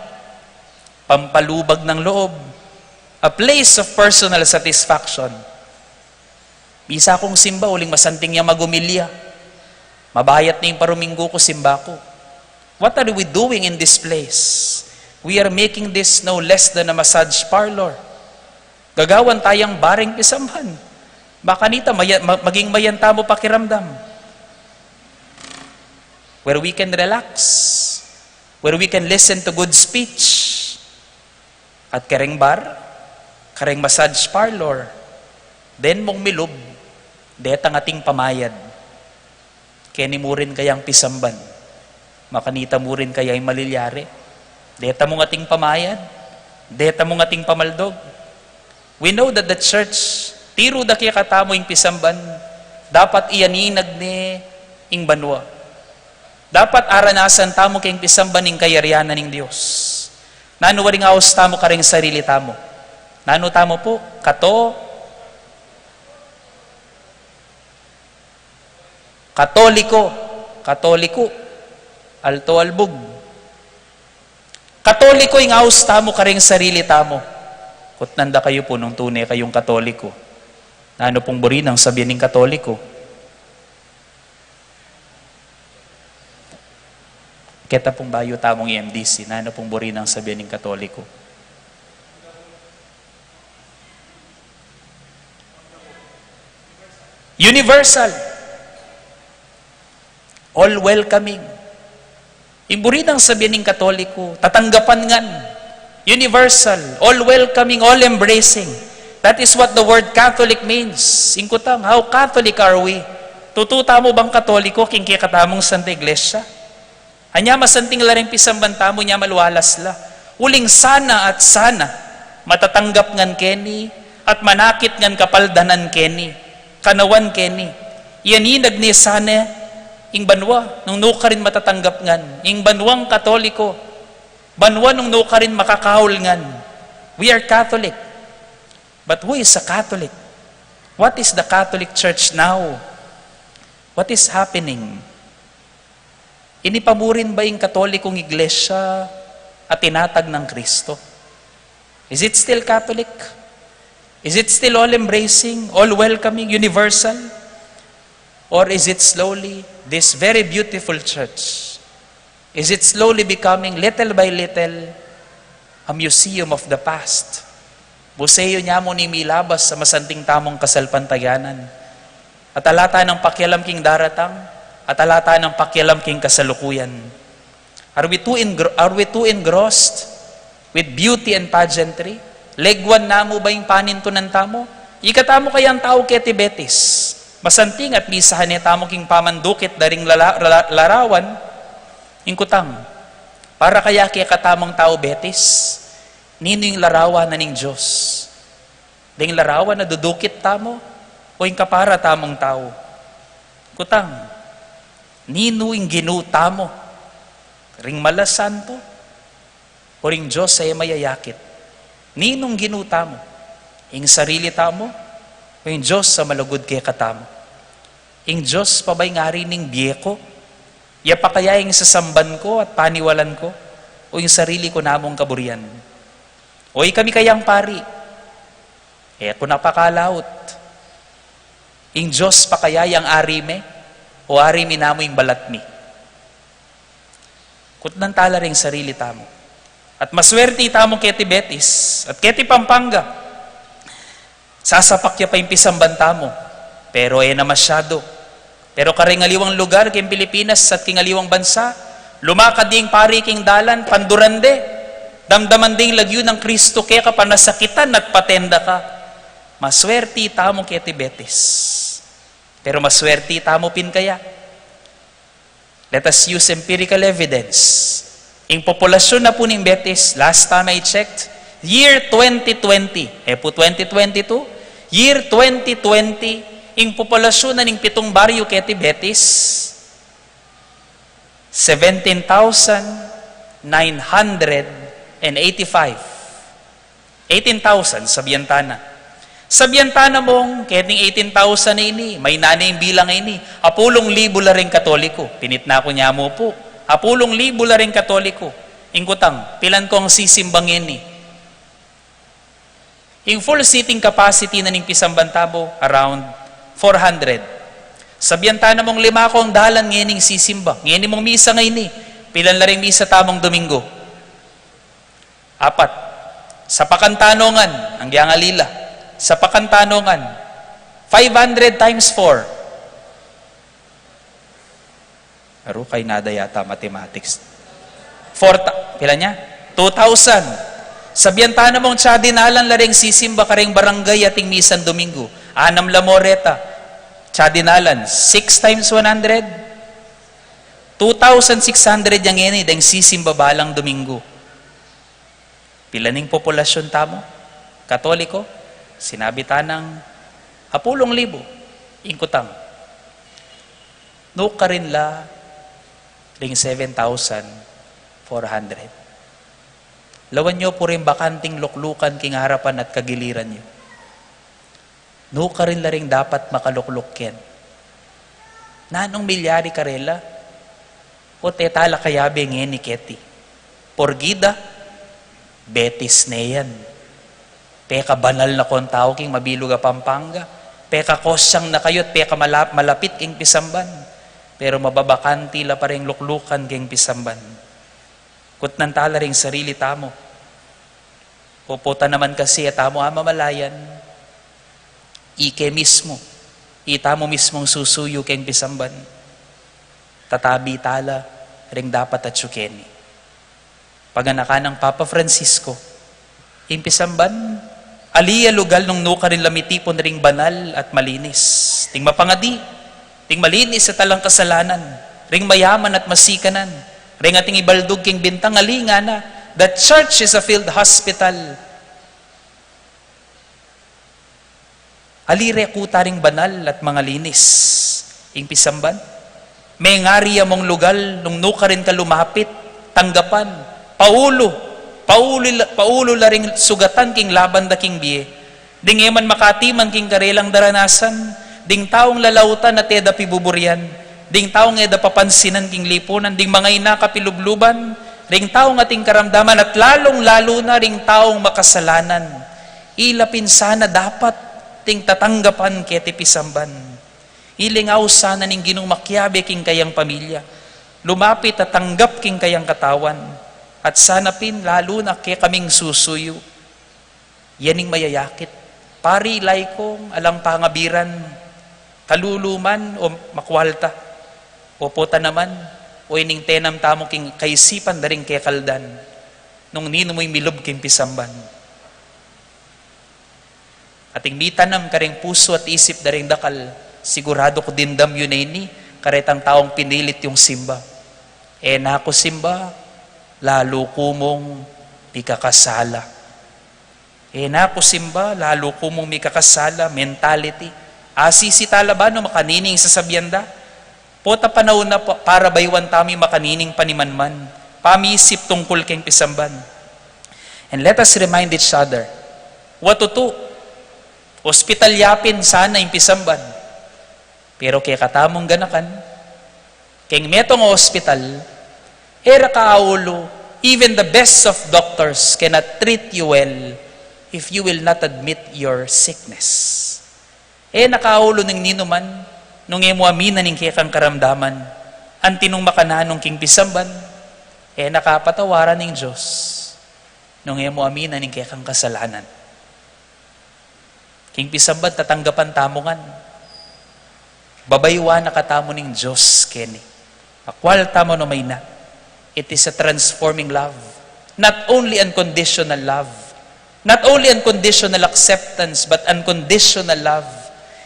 pampalubag ng loob, a place of personal satisfaction. Bisa kong simba, uling masanting niya magumilya. Mabayat na yung paruminggo ko, simba ko. What are we doing in this place? We are making this no less than a massage parlor. Gagawan tayang baring pisamhan. Baka nita, maging mayanta mo pakiramdam. Where we can relax. Where we can listen to good speech. At kareng bar, kareng massage parlor, then mong milub, detang ating pamayad. Keni mo rin kayang pisamban. Makanita mo rin kaya'y malilyari. Deta mong ating pamayad, deta mong ating pamaldog. We know that the church, tiro da kaya katamo yung pisamban, dapat iyaninag ni ing banwa. Dapat aranasan tamo kayong pisamban ng kayarianan ng Diyos. Nano waring aos tamo ka rin sarili tamo. Nano tamo po, Katoliko, alto albog. Katoliko yung aos tamo ka rin sarili tamo. Kutnanda kayo po nung tunay kayong Katoliko. Nano pong buri ng sabihin ng Katoliko? Kita pong bayo tamong EMDC, nano pong buri ng sabihin ng Katoliko? Universal. All welcoming. Imburi ng sabihin ng Katoliko, tatanggapan ngan. Universal, all welcoming, all embracing. That is what the word Catholic means. Ingkutang, how Catholic are we? Tututa mo bang Katoliko, kingki katamong Santa Iglesia? Anya masanting laring pisambanta mo niya maluwalas la. Uling sana at sana, matatanggap ngan Kenny, at manakit ngan kapaldanan Kenny, kanawan Kenny. Ianinag ni sana, ing banwa, nung nuka rin matatanggap ngan, ing banwang Katoliko, banwa nung nuka rin makakahol ngan. We are Catholic. But who is a Catholic? What is the Catholic Church now? What is happening? Inipamurin ba yung Katolikong Iglesia at tinatag ng Kristo? Is it still Catholic? Is it still all-embracing, all-welcoming, universal? Or is it slowly, this very beautiful church, is it slowly becoming, little by little, a museum of the past? Buseyo niya mo ni milabas sa masanting tamong kasalpantayanan. At alata ng pakialam king daratang, at alata ng pakialam king kasalukuyan. Are we too engrossed with beauty and pageantry? Legwan na mo ba yung panintunan tamo? Ikatamo kayang tao keti Betis. Masanting at misahan niya tamo king pamandukit daring larawan. Ingkutang, para kaya kaya katamang tao Betis, nino yung larawan na ning Diyos? Ding larawan na dudukit tamo o yung kapara tamong tao? Kutang, nino yung ginuta mo? Ring malasanto? O ring Diyos ay mayayakit? Ninong ginuta mo? Ing sarili tamo? O yung Diyos sa malugod kaya katamo? Ing Diyos pa ba'y ngari ning biyeko? Ya pa kaya yung sasamban ko at paniwalan ko? O yung sarili ko namong kaburian? O kami kayang pari? Ako napakalaot. Ing Diyos pa kaya yung arime? O arimi namo yung balat mi? Kutnan tala ring sarili tamo. At maswerte tamo keti Betis at keti Pampanga. Sasapakya pa yung pisambanta mo. Pero na masyado. Pero karingaliwang lugar king Pilipinas at kingaliwang bansa, lumakad ding pari king dalan, pandurande, damdaman ding lagyo ng Kristo kaya ka panasakitan at patenda ka. Maswerte tamo keti Betis. Pero maswerte tamo pin kaya. Let us use empirical evidence. Ang populasyon na po ng Betis, last time I checked, year 2020, po 2022, year 2020, ang populasyon na ng 7 baryo keti Betis, 17,985. 18,000 sa Biantana. Sa Biantana mong, keting 18,000 na ini, may nanay bilang ini, 10,000 la rin Katoliko. Pinitna ko niya mo po. 10,000 la rin Katoliko. Ingkutang, pilan ko ang sisimbang ini. Yung full seating capacity na ning Pisambantabo, around 400. Sa Biantana mong 5 ko ang dalan ngayon ning sisimba. Ngayon mong misa ngayon ni. Pilan la rin misa tamang Domingo. 4. Sa Pakantanongan, ang Giangalila. Sa Pakantanongan, 500 times 4. Aro kay nada yata mathematics. 4, pila niya? 2,000. Sa Biantana mong tsadinalan laring sisimba karing barangay ating misan Domingo. 6 la moreta. Tsadinalan, 6 times 100. 2,600 yang ini dahil sisimba balang Domingo. Pila ning populasyon tamo? Katoliko? Sinabi tanang, 10,000, ingkutang. No ka rin la, ring 7,400. Lawan nyo po rin bakanting luklukan king harapan at kagiliran nyo. No ka rin la ring dapat makalukluk ken. Nanong milyari karela? O tetala kayabe ni Keti. Porgida, Betis na yan. Peka banal na kon tao king mabiluga Pampanga. Peka kosyang na kayo at peka malapit king Pisamban. Pero mababakanti la pa rin luklukan king Pisamban. Kut nantala ring sarili tamo. Puputa naman kasi at tamo mamalayan. Ike mismo. Ita mo mismong susuyo king Pisamban. Tatabi tala ring dapat at syukeni. Paganaka ng Papa Francisco, king Pisamban, aliya lugal nung nuka rin lamitipon ring banal at malinis. Ting mapangadi, ting malinis sa talang kasalanan, ring mayaman at masikanan, ring ating ibaldog king bintang alinga na, the church is a field hospital. Alire kuta ring banal at mga linis, king Pisamban. May ngariya mong lugal nung nuka rin ka lumapit, tanggapan, Paulo la ring sugatan king laban da king biye. Ding eman makatiman king karelang daranasan, ding taong lalautan at eda pibuburian, ding taong eda papansinan king lipunan, ding mga ina kapilubluban, ring taong ating karamdaman at lalong-lalo na ring taong makasalanan. Ilapin sana dapat ting tatanggapan keti Pisamban. Ilingaw sana ning ginong makyabe king kayang pamilya. Lumapit at tanggap king kayang katawan. At sanapin lalo na kay kaming susuyo. Yaning mayayakit. Pari ilay kong alang pangabiran, kaluluman o makwalta. O puta naman, o ining tenam tamo king kaisipan da rin kay kaldan. Nung nino mo'y milob king Pisamban. Ating mitanam karing puso at isip da rin dakal, sigurado ko dindam yun ay ni, karetang taong pinilit yung simba. Nako simba, lalo kumong mikakasala. Nako simba, lalo kumong mikakasala, mentality. Asisi talabano makanining sa sabyanda. Pota panahon na para baywan tami makanining panimanman. Pamisip tungkol keng Pisamban. And let us remind each other, what to do? Hospital yapin sana yung Pisamban. Pero kaya katamong ganakan, keng metong hospital, era kaaulo, even the best of doctors cannot treat you well if you will not admit your sickness. Nakaulo ng ninuman, nung emo aminan ng kaya kang karamdaman, ang tinong makananong king Pisamban, nakapatawaran ng Diyos, nung emo aminan ng kaya kang kasalanan. King Pisamban, tatanggapan tamongan, babaywa na katamo ng Diyos, Kenny. Akwal tamo no may na. It is a transforming love. Not only unconditional love. Not only unconditional acceptance, but unconditional love.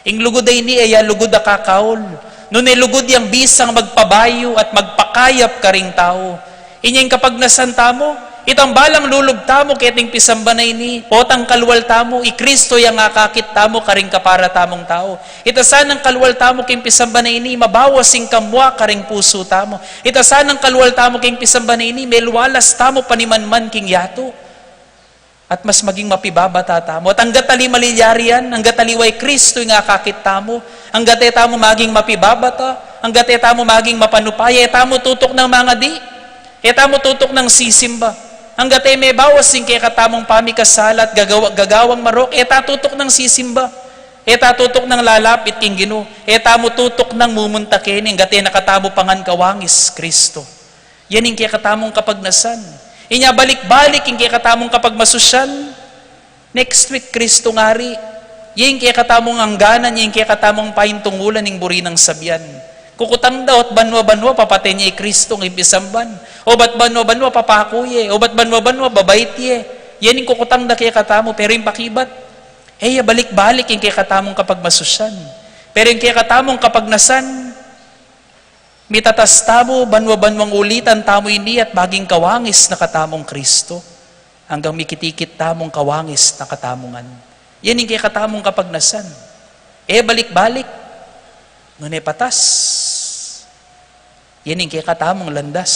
Ing lugod ay ni aya lugod a kakaol. Nung lugod yang bisang magpabayo at magpakayap ka ring tao. Inyang kapag nasanta mo, itang balang lulubta mo keting Pisamban ay ni, potang kalwal tamo, Kristo yang akakit tamo karing kapara tamong tao. Itasanang kalwal tamo king Pisamban ay ni, mabawas sing kamwa karing puso tamo. Itasanang kalwal tamo king Pisamban ay ni, melwalas tamo panimanman king yato. At mas maging mapibabata tamo. At hanggat tali malilyarian, hanggat taliway Kristo yung akakit tamo, hanggat tamo maging mapibabata, hanggat tamo maging mapanupaya, tamo tutok ng mga di, tamo tutok ng sisimba. Hanggat may bawas sing kaya katamong pamikasala at gagawang marok, tatutok ng sisimba. Tatutok ng lalapit king Ginoo. Tamo tutok ng mumuntakin, hanggat nakatamo pangan kawangis, Kristo. Yan yung kaya katamong kapagnasan. Inya balik-balik yung kaya katamong kapag masosyal. Next week, Kristo ngari. Yan kaya katamong angganan, yan kaya katamong pahintungulan ng buri ng sabyan. Kukutang daw at banwa-banwa papatay niya Kristo ng Pisamban. O ba't banwa-banwa papakuye? O ba't banwa-banwa babaitye? Yan yung kukutang da kaya katamo. Pero yung pakibat, balik-balik yung kaya katamong kapag masusyan. Pero yung kaya katamong kapag nasan, mitatas tamo, banwa-banwang ulitan tamo ini at baging kawangis na katamong Kristo. Hanggang mikitikit tamong kawangis na katamongan. Yan yung kay katamong kapagnasan. Balik-balik. Ngunit patas. Yan yung kay katamong landas.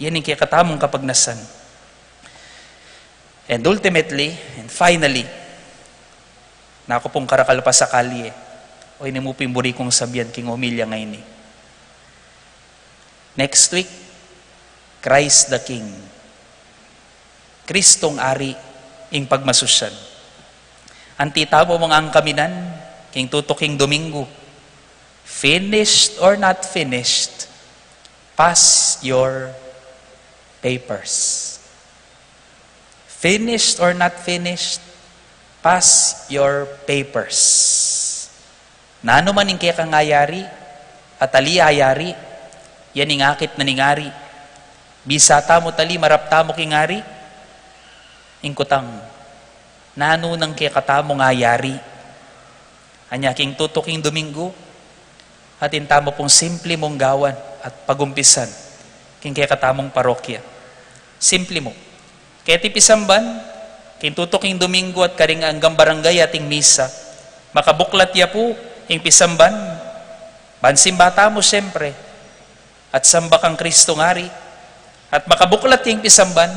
Yan yung kay katamong kapagnasan. And ultimately, and finally, na ako pong karakalpa sa kalye, o inimupin buri kong sabyan king umilya ngayon eh. Next week, Christ the King. Kristong ari, ing pagmasusyan. Antitabo mong ang kaminan, king tutuking Domingo. Finished or not finished, pass your papers. Finished or not finished, pass your papers. Nano man ing kaya kangayari, at ali ayari, yan ing akit na ningari. Bisata mo tali, marapta mo kingari, ingkutang, nano nang kaya katamo ngayari. Anya king tutuking Domingo, at intamo pong simple mong gawan at pagumpisan, king kaya katamong parokya. Simple mo. Kaya tipisamban, kintutuking Domingo at karing hanggang barangay ating misa, makabuklat ya po, ing pisamban, bansim bata mo siyempre, at samba kang Kristo ngari, at makabuklat yung pisamban,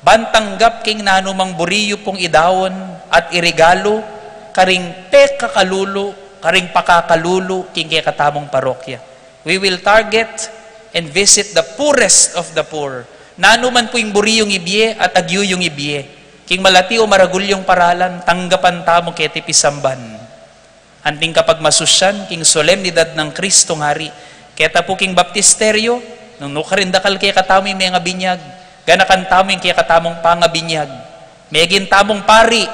bantanggap king nanumang buriyo pong idawon at irigalo, karing pekakalulo, karing pakakalulo, king kaya katamong parokya. We will target and visit the poorest of the poor. Nanuman po yung buriyong ibiye at agyo yung ibiye. King malati o maragulyong paralan, tanggapan tamo keti pisamban. Anting kapag masusyan, king solemnidad ng Kristong Hari. Keta po king baptisteryo, nung nukarindakal kaya katamo yung mga binyag, ganakan tamo yung kaya katamong pangabinyag. Megin tamong pari,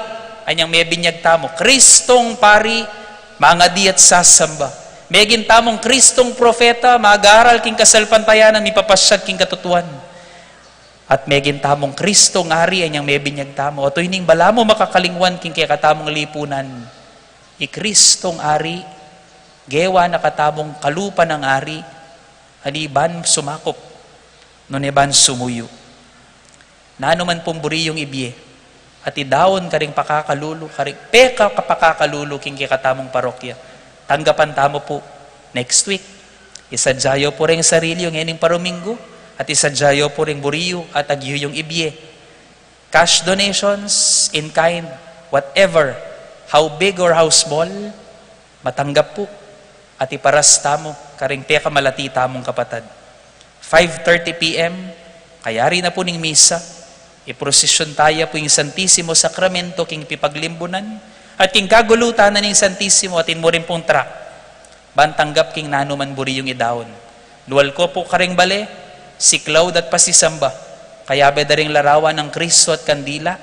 anyang may binyag tamo. Kristong pari, mga di at sasamba. Megin tamong Kristong profeta, mag-aaral king kasalpantayanan, mipapasyag king katutuan. At megin tamong Kristo ngari anyang may binyag tamo. Oto ining bala mo makakalingwan king kaya katamong lipunan. I Kristong ari, gewa na katamong kalupa ng ari, haniban sumakop, nuneban sumuyo. Nano man pong buriyong ibiye, at idawon karing pakakalulo, karing peka kapakakalulu king kaya katamong parokya. Tanggapan tamo po next week. Isadyayo po rin sarili yung ening Paromingo, at isadyayo po rin buriyo at agyo yung ibiye. Cash donations in kind, whatever, how big or how small, matanggap po. At iparas tamo, karing peka malati tamong kapatad. 5:30 p.m., kayari na po ning misa, iprosesyon tayo po yung Santissimo Sacramento, king pipaglimbunan, at king kagulutan na ning Santissimo, atin mo rin pong tra, bantanggap king nanuman buriyong idawon. Luwal ko po karing bale, si Cloud at pasisamba, kaya bedaring larawan ng Kristo at kandila,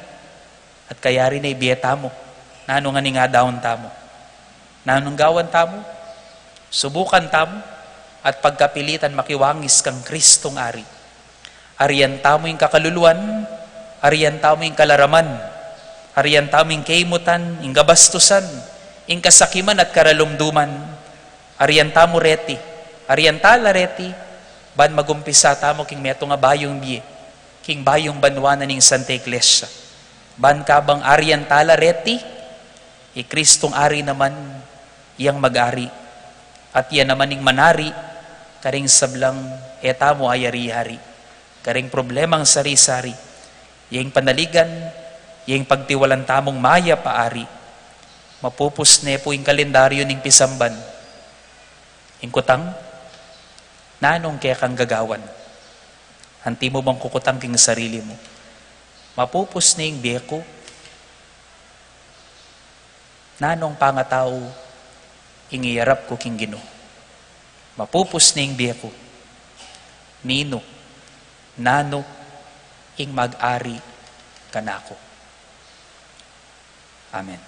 at kaya rin ay biyeta mo, nanong nga ni nga daon tamo. Nanong gawan tamo, subukan tamo, at pagkapilitan makiwangis kang Kristong ari. Ariyan tamo yung kakaluluan, ariyan tamo yung kalaraman, ariyan tamo yung kaimutan, yung gabastusan, yung kasakiman at karalumduman, ariyan tamo reti, ariyan tala reti, ban magumpisa tamo king meto nga bayong biye, king bayong banwanan ning Santa Iglesia. Ban kabang arian tala reti, Kristong ari naman, iyang mag-ari. At yan naman ning manari, karing sablang etamo ayari-hari. Karing problemang sari-sari. Iyang panaligan, iyang pagtiwalan tamong maya paari. Mapupus ne po yung kalendaryo ning pisamban. Ingkutang, nanong kaya kang gagawan? Hanti mo bang kukutang king sarili mo? Mapupus na yung biyeko? Nanong pangatao, ingiyarap ko king Ginoo. Mapupus na yung biyeko. Nino, nano, ing mag-ari kanako. Amen.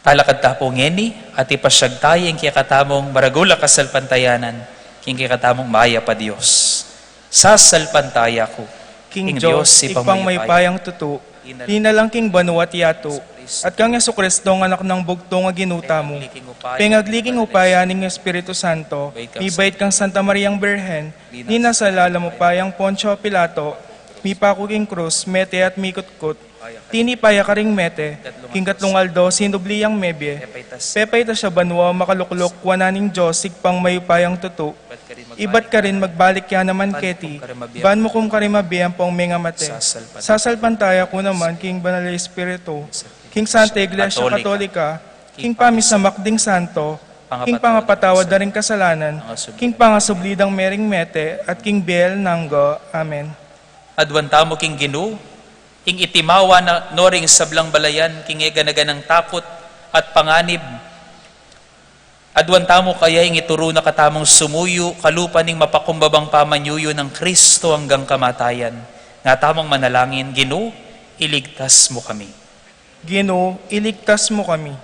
Talakad ta po ngeni, at ipasyag tayo yung kaya katamong baragula kasalpantayanan, king kaya katamong maya pa Diyos. Sasalpantaya ko, King Diyos, ipang may payang tutu, linalangking banu at yato, at kang Yesu Kristo ang anak ng bugtong nga ginuta mo. Pengagliking upaya ning Espiritu Santo, mibait kang Santa Mariang Birhen, ninasalala mo payang Poncio Pilato, mipakuking krus, mete at mikutkut, tinipaya ka ring mete, king katlungaldo, sinubliyang mebye, pepay ta siya banwa, makaluklok, wananing Diyos, sigpang mayupayang tutu, ibat ka rin magbalik ya naman keti, ban mo kung karimabiyang pong mga mate, sasalpantaya ko naman, king banal na Espiritu, king Santa Iglesia Katolika, king pamisamakding santo, king pangapatawad na ring kasalanan, king pangasublidang mering mete, at king Biel Nanggo. Amen. Adwanta mo king Ginu, king itimawa na noring sablang balayan, king eganaganang takot at panganib. Adwanta mo kaya ing ituro na katamong sumuyo, kalupa ning mapakumbabang pamanyuyo ng Kristo hanggang kamatayan. Nga tamang manalangin, Ginu, iligtas mo kami. Ginoo, iligtas mo kami.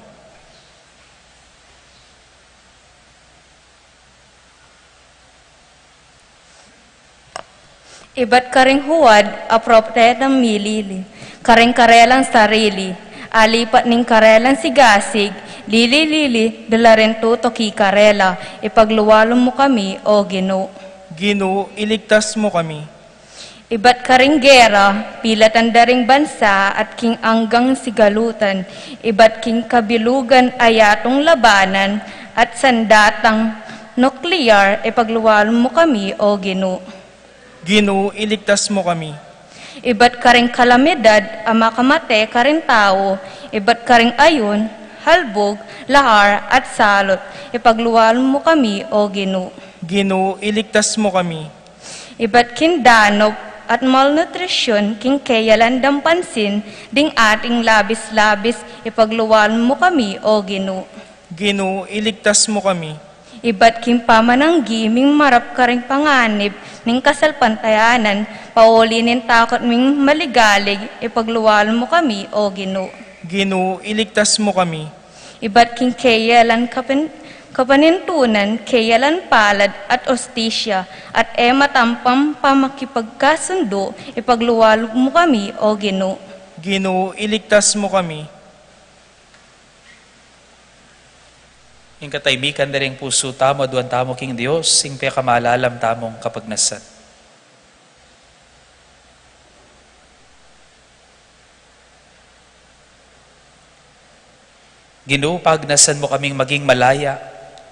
Iba't karing huwad, apropretang milili, karing karelang sarili, alipat ning karelang sigasig, lili-lili, dala rin tutoki karela, ipagluwalom mo kami, o Ginoo. Ginoo, iligtas mo kami. Iba't karing gera, pilatan daring bansa at king anggang sigalutan, iba't king kabilugan ayatong labanan at sandatang nuklear, ipagluwalom mo kami, o Ginoo. Ginoo, iligtas mo kami. Iba't karing kalamidad, ama kamate karing tao, iba't karing ayon, halbog, lahar at salot, ipagluwalom mo kami, o Ginoo. Ginoo, iligtas mo kami. Iba't kindanop at malnutrisyon, king kayalan dang pansin, ding ating labis-labis, ipagluwalom mo kami, o Ginoo. Ginoo, iligtas mo kami. Iba't king pamananggi, ming marap karing panganib, ning kasalpantayanan, paulinin takot ming maligalig, ipagluwalom mo kami, o Ginoo. Ginoo, iligtas mo kami. Iba't king kayalan kapanintunan, kayalan palad at ostisya, at matampam pamakipagkasundo, ipagluwalom mo kami, o Ginoo. Ginoo, iligtas mo kami. Ing kataymikan na rin puso tamo, aduan tamo king Diyos, ing pekamalalam tamong kapagnasan. Ginoo, pagnasan mo kaming maging malaya,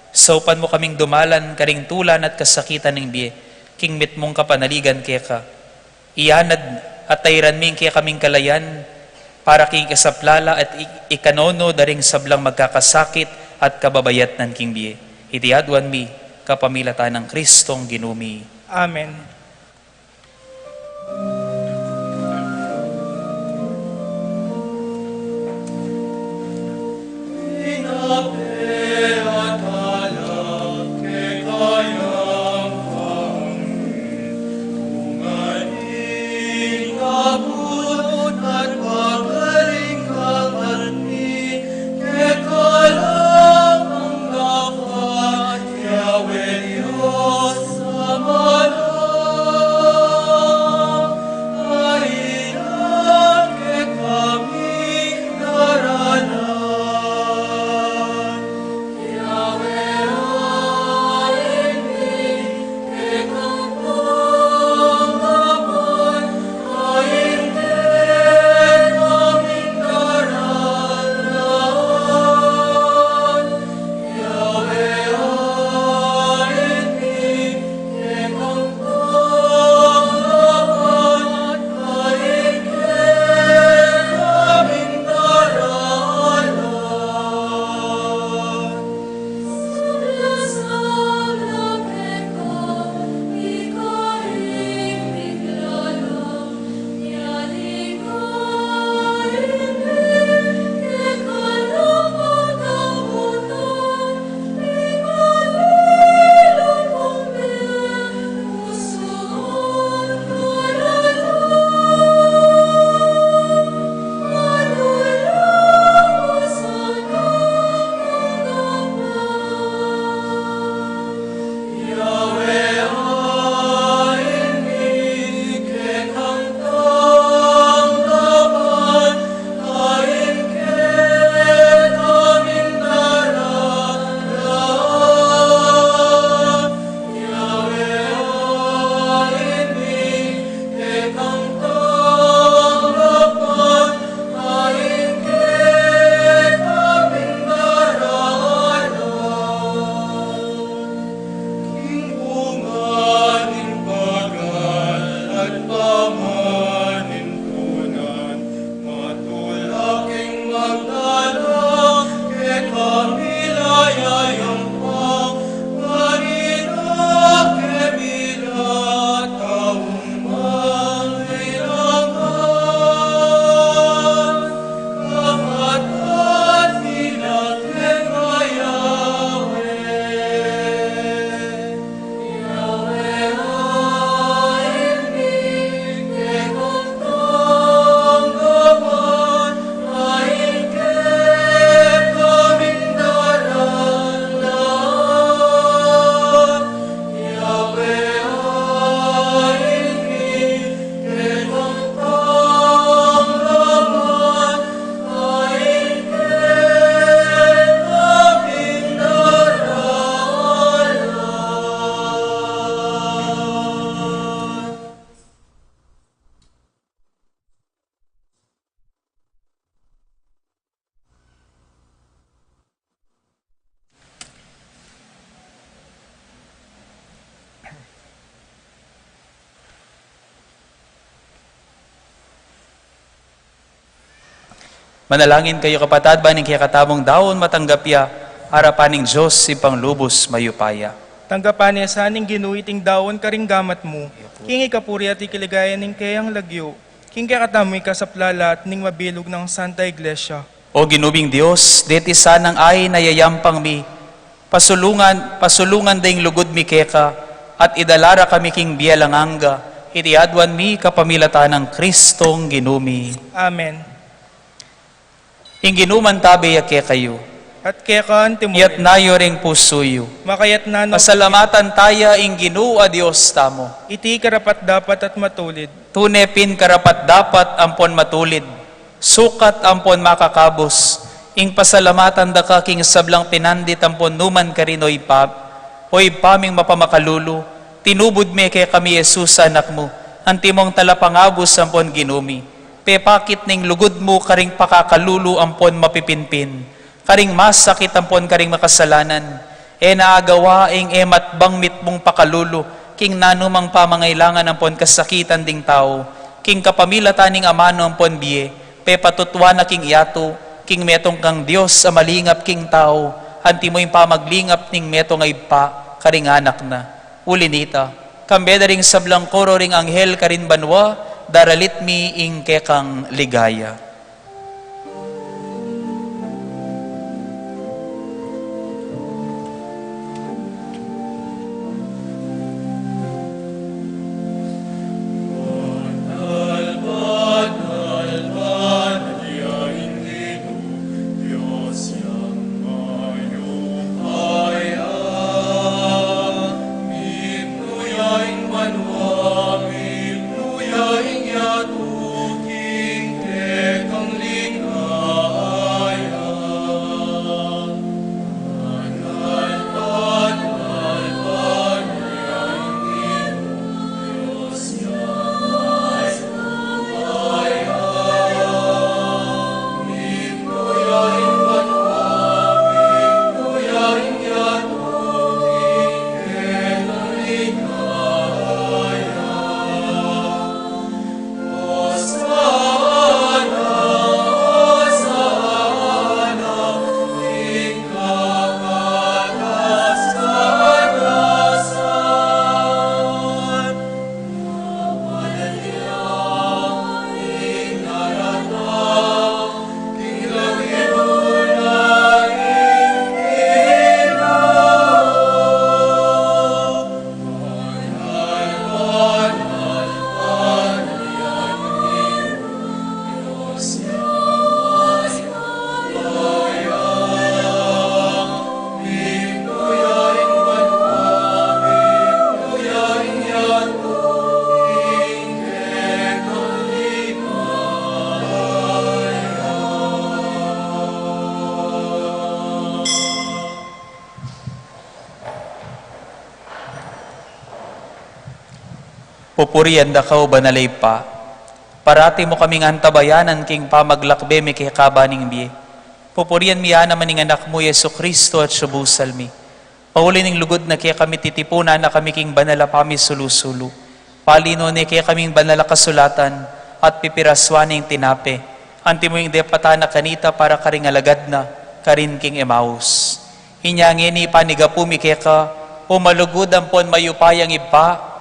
saupan mo kaming dumalan, karing tulan at kasakitan ng biye, king mit mong kapanaligan kaya ka. Iyanad at tayran ming kaya kaming kalayan, para king kasaplala at ikanono daring sablang magkakasakit at kababayat ng king biye. Itiadwan mi, kapamilatan ng Kristong ginumi. Amen. Manalangin kayo kapatad, baning kaya katamong daon matanggapya, harapaning Diyos si panglubos mayupaya. Tanggapan niya sa aning ginuiting dawon karing gamat mo. King ikapuri at ikiligayan ning kayang lagyo. King kakatamoy ka sa plala at ning mabilog ng Santa Iglesia. O ginubing Diyos, deti sanang ay nayayampang mi, pasulungan dayong lugod mi keka, at idalara kami king bialanganga, itiadwan mi kapamilatan ng Kristong ginumi. Amen. Ing ginuman tabi yake kayo, At kaya ka antimo, iyat nayo ring pusuyo. makayat na no, Pasalamatan taya ing ginua Diyos tamo. iti karapat dapat at matulid. Tunepin karapat dapat ampon matulid. Sukat ampon makakabos. Ing pasalamatan da ka king sablang pinandit ampon numan karinoy pap. Hoy paming mapamakalulu. Tinubod me kay kami Jesus anak mo. Antimong talapangabos ampon ginumi. Pepakit ning lugod mo karing pakakalulu ampon mapipinpin. Karing mas sakit ampon karing makasalanan. E naagawa ing emat bangmit mong pakalulu. King nanumang pamangailangan ampon kasakitan ding tao. King kapamilataning amano ampon biye. Pe patutwa na king iyato. King metong kang Diyos sa malingap king tao. Hanti mo yung pamaglingap ning metong ay pa. Karing anak na. Ulinita. Kambeda ring sablang koro ring anghel karin banwa. Daralit mi ing kekang ligaya. Pupurian da kao banalay pa. Parati mo kaming antabayanan king pamaglakbe mi kay kabaning biye. Pupurian miya naman ng anak mo Yesu Kristo at subusal mi. Pauli ning lugod na kaya kami titipunan na kami king banala pami sulusulu. Palino ni kaya kaming banala kasulatan at pipiraswaning tinape. Anti mo yung depata na kanita para karing alagad na karin king Emmaus. Inyangin ni panigapumi kaya ka umalugod ampon mayupayang ipa.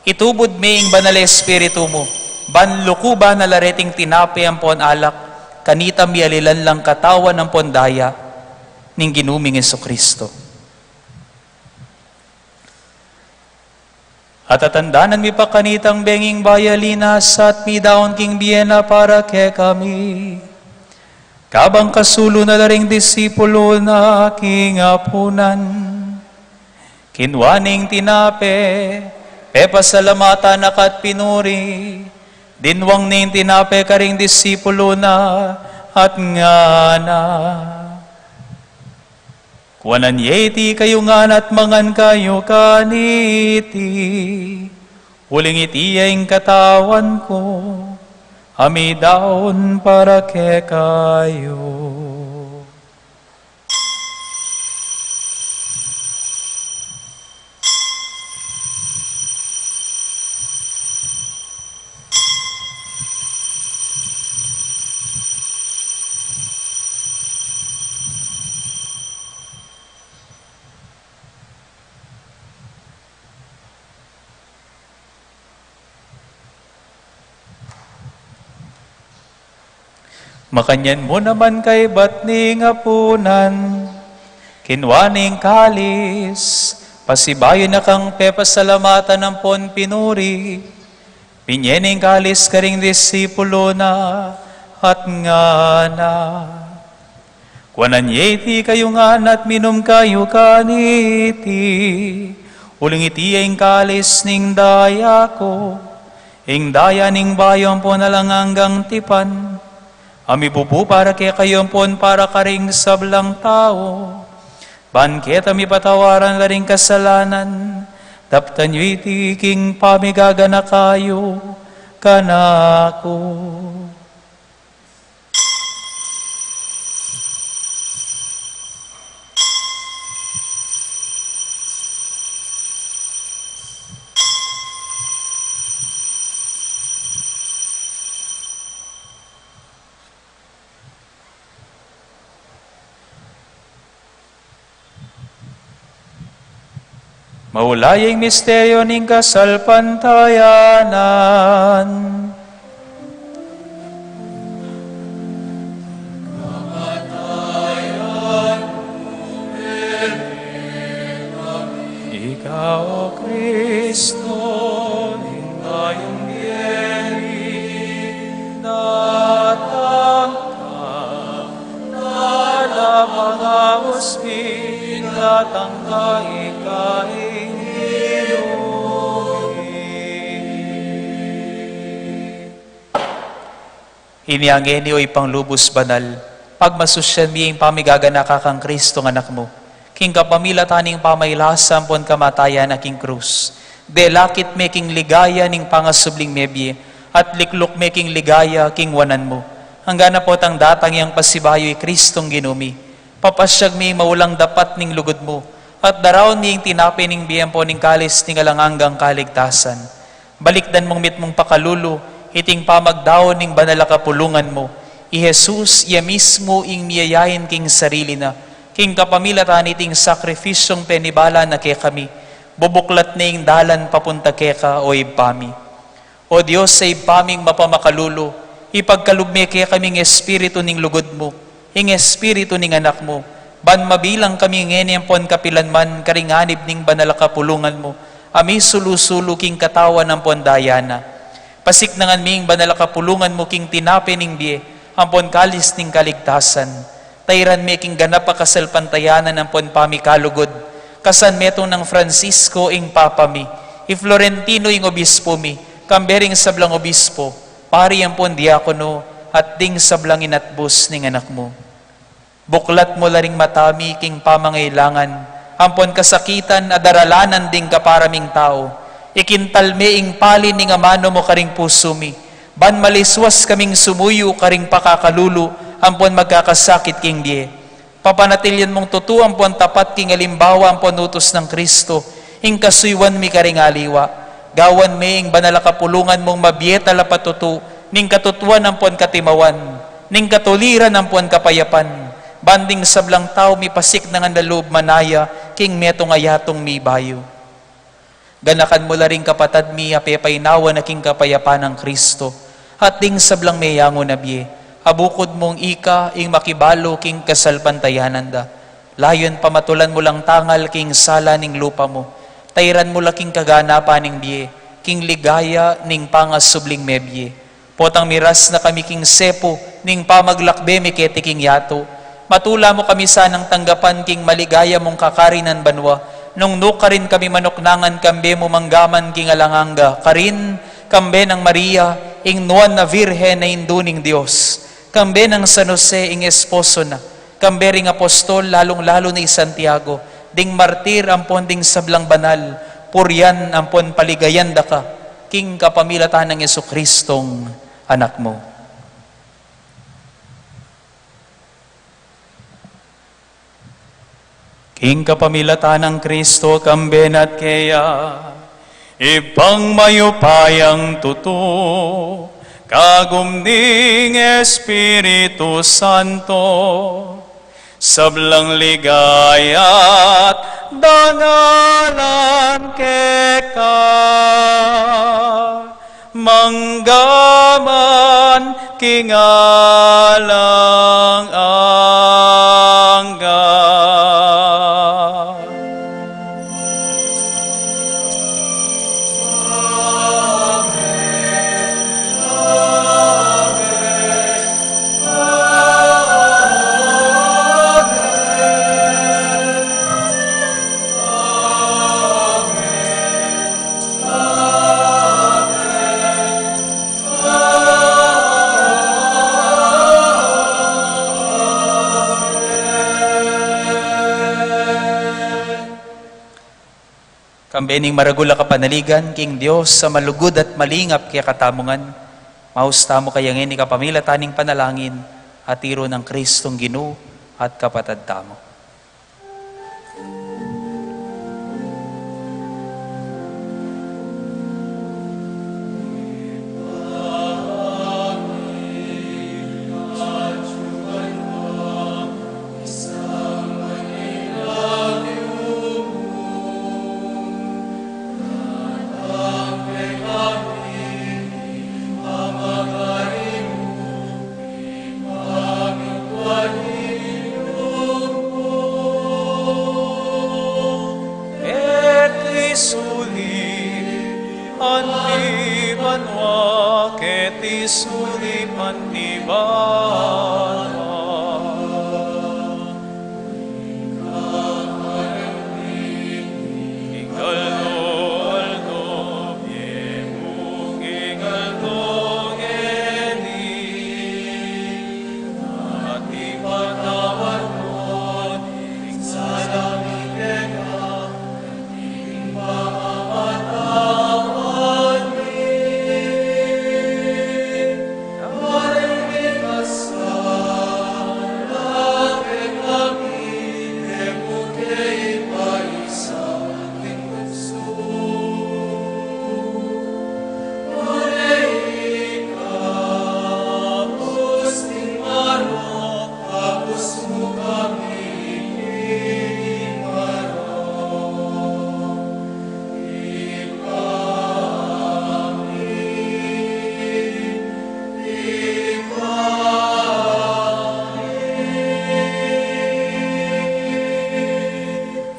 Itubod mi ing banal espiritu mo, banluku ba na lareting tinape ang pon alak, kanita mi alilan lang katawan ng pondaya, ning ginuming Jesucristo. At atandanan mi pa kanitang benging bayalinas at mi daon king biyena para ke kami. Kabang kasulo na laring disipulo na king apunan, kinwaning tinape, e pasalamatan akat pinuri, dinwang ning tinape karing disipulo na at ngana. Kuanan yeti kayo nga at mangan kayo kaniti, huling itiyaing katawan ko, ami daon para ke kayo. Makanyan mo naman kay batning apunan, kinwaning kalis, pasibayo na kang pepasalamatan ng pon pinuri, pinyening kalis karing disipulo na at ngana. Kuanan yeti kayo nga at minum kayo kaniti, uling iti ang kalis ning daya ko, ing daya ning bayon po na lang hanggang tipan, ami pupu para kaya kayo pon para karing sablang tao, banket ami patawaran la ring kasalanan, taptan yu iti king pamigagana kayo kanako. Maulayang misteryo ning kasalpantayanan. Ikaw, O Kristo, hingayong biyeri, datang ka, nala mga uspin, datang ka ikaw. Iniangeni o ipang lubos banal, pagmasusyan miyang pamigagana kakang Kristo ng anak mo, king kapamila taning pamaylasam pon kamatayan na king krus, de lakit making ligaya ning pangasubling mebye, at liklok making ligaya king wanan mo, hanggang na po tang datang yang pasibayo'y Kristong ginumi, papasyag mi maulang dapat ning lugod mo, at daraw niyang tinapi ning biyang po ning kalis ning alangangang kaligtasan. Balikdan mong mit mong pakalulu, iting pamagdaon ning banal kapulungan mo, i Jesus, iya mismo ing miyayain king sarili na, king kapamilatan iting sakrifisyong penibala na kay kami, bubuklat na ing dalan papunta keka o ibpami. O Diyos, sa ibpaming mapamakalulu, ipagkalugme kay kaming espiritu ning lugod mo, ing espiritu ning anak mo, ban mabilang kami ngenyan pon kapilanman karinganib ning banal kapulungan mo, ami sulusulu king katawan ng pondayana. Pasiknangan ming banal kapulungan mo king tinapi ning biye, ampon kalis ning kaligtasan. Tayran me king ganap kasalpantayanan ampon pami kalugod. Kasan metong ng Francisco ing papa mi, i Florentino ing obispo mi, kambering sablang obispo, pari ampon diakono, at ding sablang inatbus ning anak mo. Buklat mo laring matami king pamangailangan, ampon kasakitan adaralanan ding kaparaming tao, ikintalmeing pali ning amano mo karing puso mi, ban maliswas kaming sumuyo karing pakakalulu, ampon magkakasakit king diye. Papanatilyan mong tutu ampon tapat king alimbawa ampon utos ng Kristo, ing kasuywan mi karing aliwa, gawan mi ing banal kapulungan mong mabiyeta la patutu, ning katutuan ampon katimawan, ning katuliran ampon kapayapan, banding sablang tao mi pasik nangan laloob manaya, king metong ayatong mi bayo. Ganakan mo la ring kapatad mi apepaynawa na king kapayapan ng Kristo, at ding sablang mayango na biye, abukod mong ika ing makibalo king kasalpantayanan da. Layon pamatulan mo lang tangal king sala ning lupa mo, tayran mo la king kaganapan ning biye, king ligaya ning pangasubling mebye. Potang miras na kami king sepo, ning pamaglakbe mi keti king yato, matula mo kami sanang tanggapan king maligaya mong kakarinan banwa, nung nukarin kami manuknangan kambe mo manggaman king alanganga, karin kambe ng Maria, ing nuan na virhen na induning Diyos, kambe ng San Jose ing esposo na, kambe ring apostol lalong-lalo ni Santiago, ding martir ampon ding sablang banal, puryan ampon paligayan da ka, king kapamilatan ng Jesucristong anak mo. King kapamilatan ng Kristo kamben at kaya, ibang mayupayang tuto, kagumning Espiritu Santo, sablang ligaya't dangalan keka, manggaman kingalang angga. Kambening maragula ka panaligan, king Diyos sa malugod at malingap kaya katamungan, mahusta mo kaya ngini kapamila taning panalangin, at tiro ng Kristong Ginoo at kapatad tamo.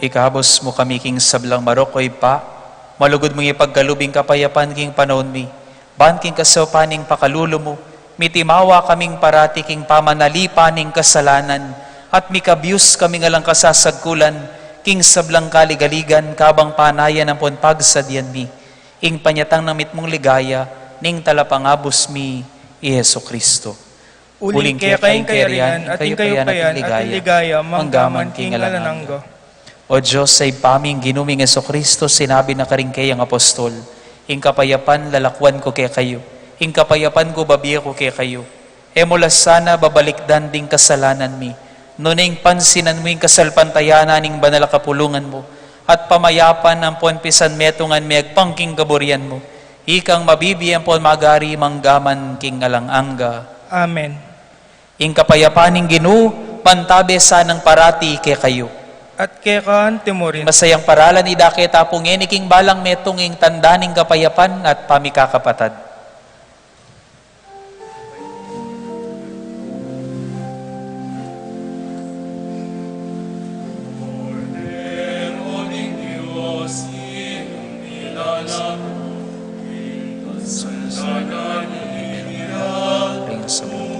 Ikabos mo kami king sablang marokoy pa, malugod mong ipagkalubing kapayapan king panahon mi, ban king kasapaning pakululo mo, mitimawa kaming parati king pamanalipaning kasalanan, at mikabiyus kami ngalang kasasagkulan, king sablang kaligaligan, kabang panayan ang pagsadyan mi, ing panyatang namit mong ligaya, ning talapangabos mi, i Heso Kristo. Uling kaya kayong kayaringan, at ing kayo payan, at iligaya, manggaman king alananggo. O Diyos, sa ipaming ginuming Heso Kristo, sinabi na karing kayang apostol, ing kapayapan lalakwan ko kaya kayo, ing kapayapan ko babiya ko kaya kayo. Emulas sana babalikdan ding kasalanan mi, nuning pansinan mo ing kasalpantayanan ing banal kapulungan mo, at pamayapan ang ponpisan metungan mi agpangking kaburian mo, ikang mabibiyan po magari manggaman king alanganga. Amen. Ing kapayapaning Ginoo, pantabe sanang parati kaya kayo. At kekan timurin. Masayang paralan idake tapong king balang metong ing tandaning kapayapan at pamikakapatad. Ring sa buhay.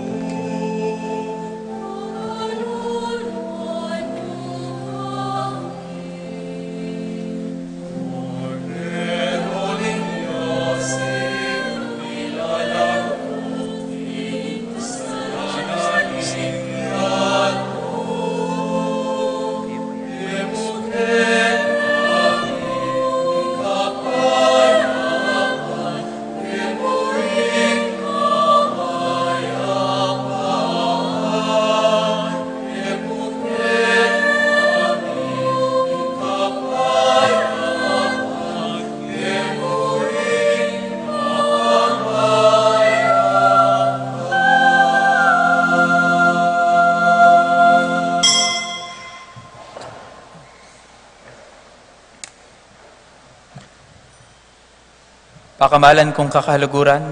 Pakamalan kong kakaluguran,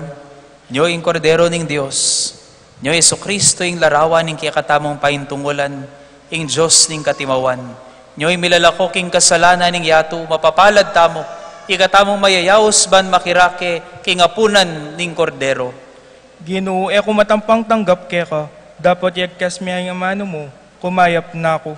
Nyo ing kordero ning Dios, Nyo Isu Kristo ing larawan ning kiyakatamong paintungulan, ing Diyos ning katimawan, Nyo milalako king kasalanan ning yato, mapapalad tamo, ikatamong mayayaos ban makirake, king apunan ning kordero. Ginoo, ko matampang tanggap ka, dapat yagkas miya ang amano mo, kumayap na ako.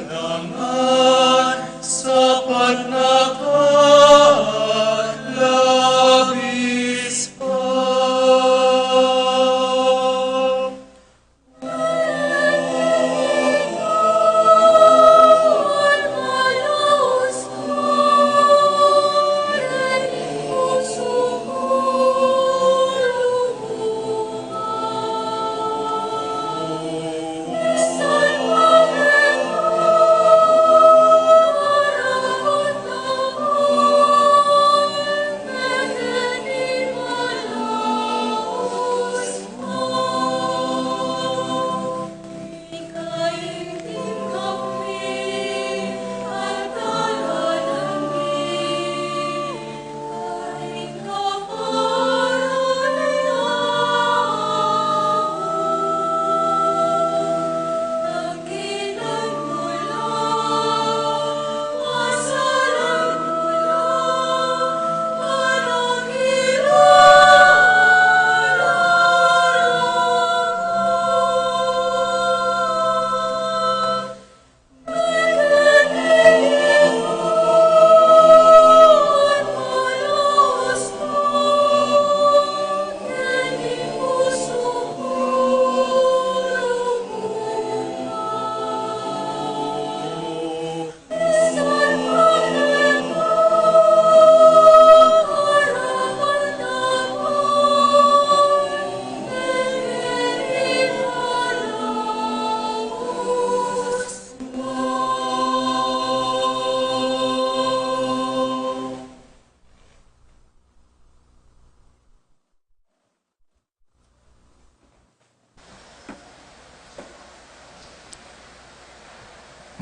kakulangan, sapat na kalabis pa.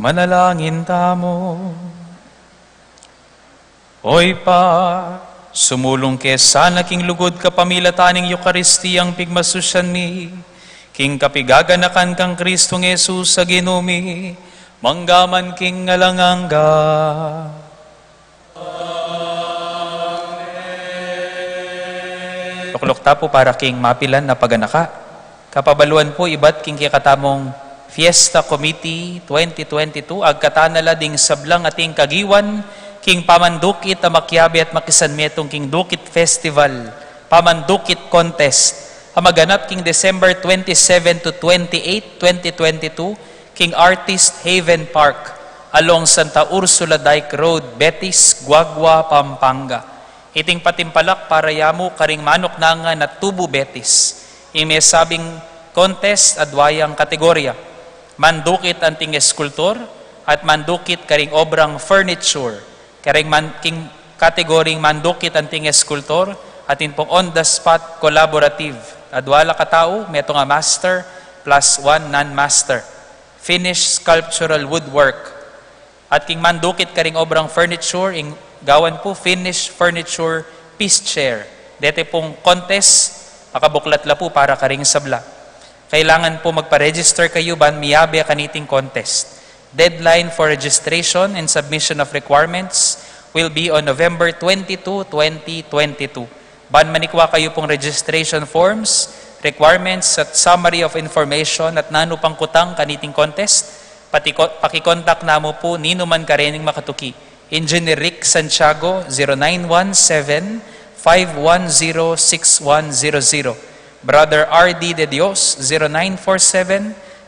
Manalangin tamo. Oy pa, sumulong ke sana king lugod kapamilataning Eukaristiyang pigmasusyan mi, king kapigaganakan kang Kristong Jesus sa ginumi, manggaman king ngalanganga. Tuklok tapo para king mapilan na paganaka. Kapabaluan po ibat king kikatamong Fiesta Committee 2022 agkatanala ding sablang ating kagiwan king pamandukit a makyabi at makisanmetong king Dukit Festival Pamandukit Contest maganap king December 27 to 28, 2022 king Artist Haven Park along Santa Ursula Dike Road, Betis, Guagua, Pampanga. Iting patimpalak para yamu karing manok nangan at tubo Betis. Ime sabing contest adwayang kategorya. Mandukit anting eskultor at mandukit karing obrang furniture. King kategoring mandukit anting eskultor at pong on the spot collaborative. Adwala katao, meto nga master plus one non-master. Finished sculptural woodwork. At king mandukit karing obrang furniture, ing gawan po finished furniture piece chair. Dete pong contest, makabuklat la po para karing sabla. Kailangan po magpa-register kayo ban miyabe kaniting contest. Deadline for registration and submission of requirements will be on November 22, 2022. Ban manikwa kayo pong registration forms, requirements at summary of information at nano pang kutang kaniting contest, pakikontak namo po nino man karening makatuki. Engineer Rick Santiago 0917-510-6100. Brother R.D. De Dios,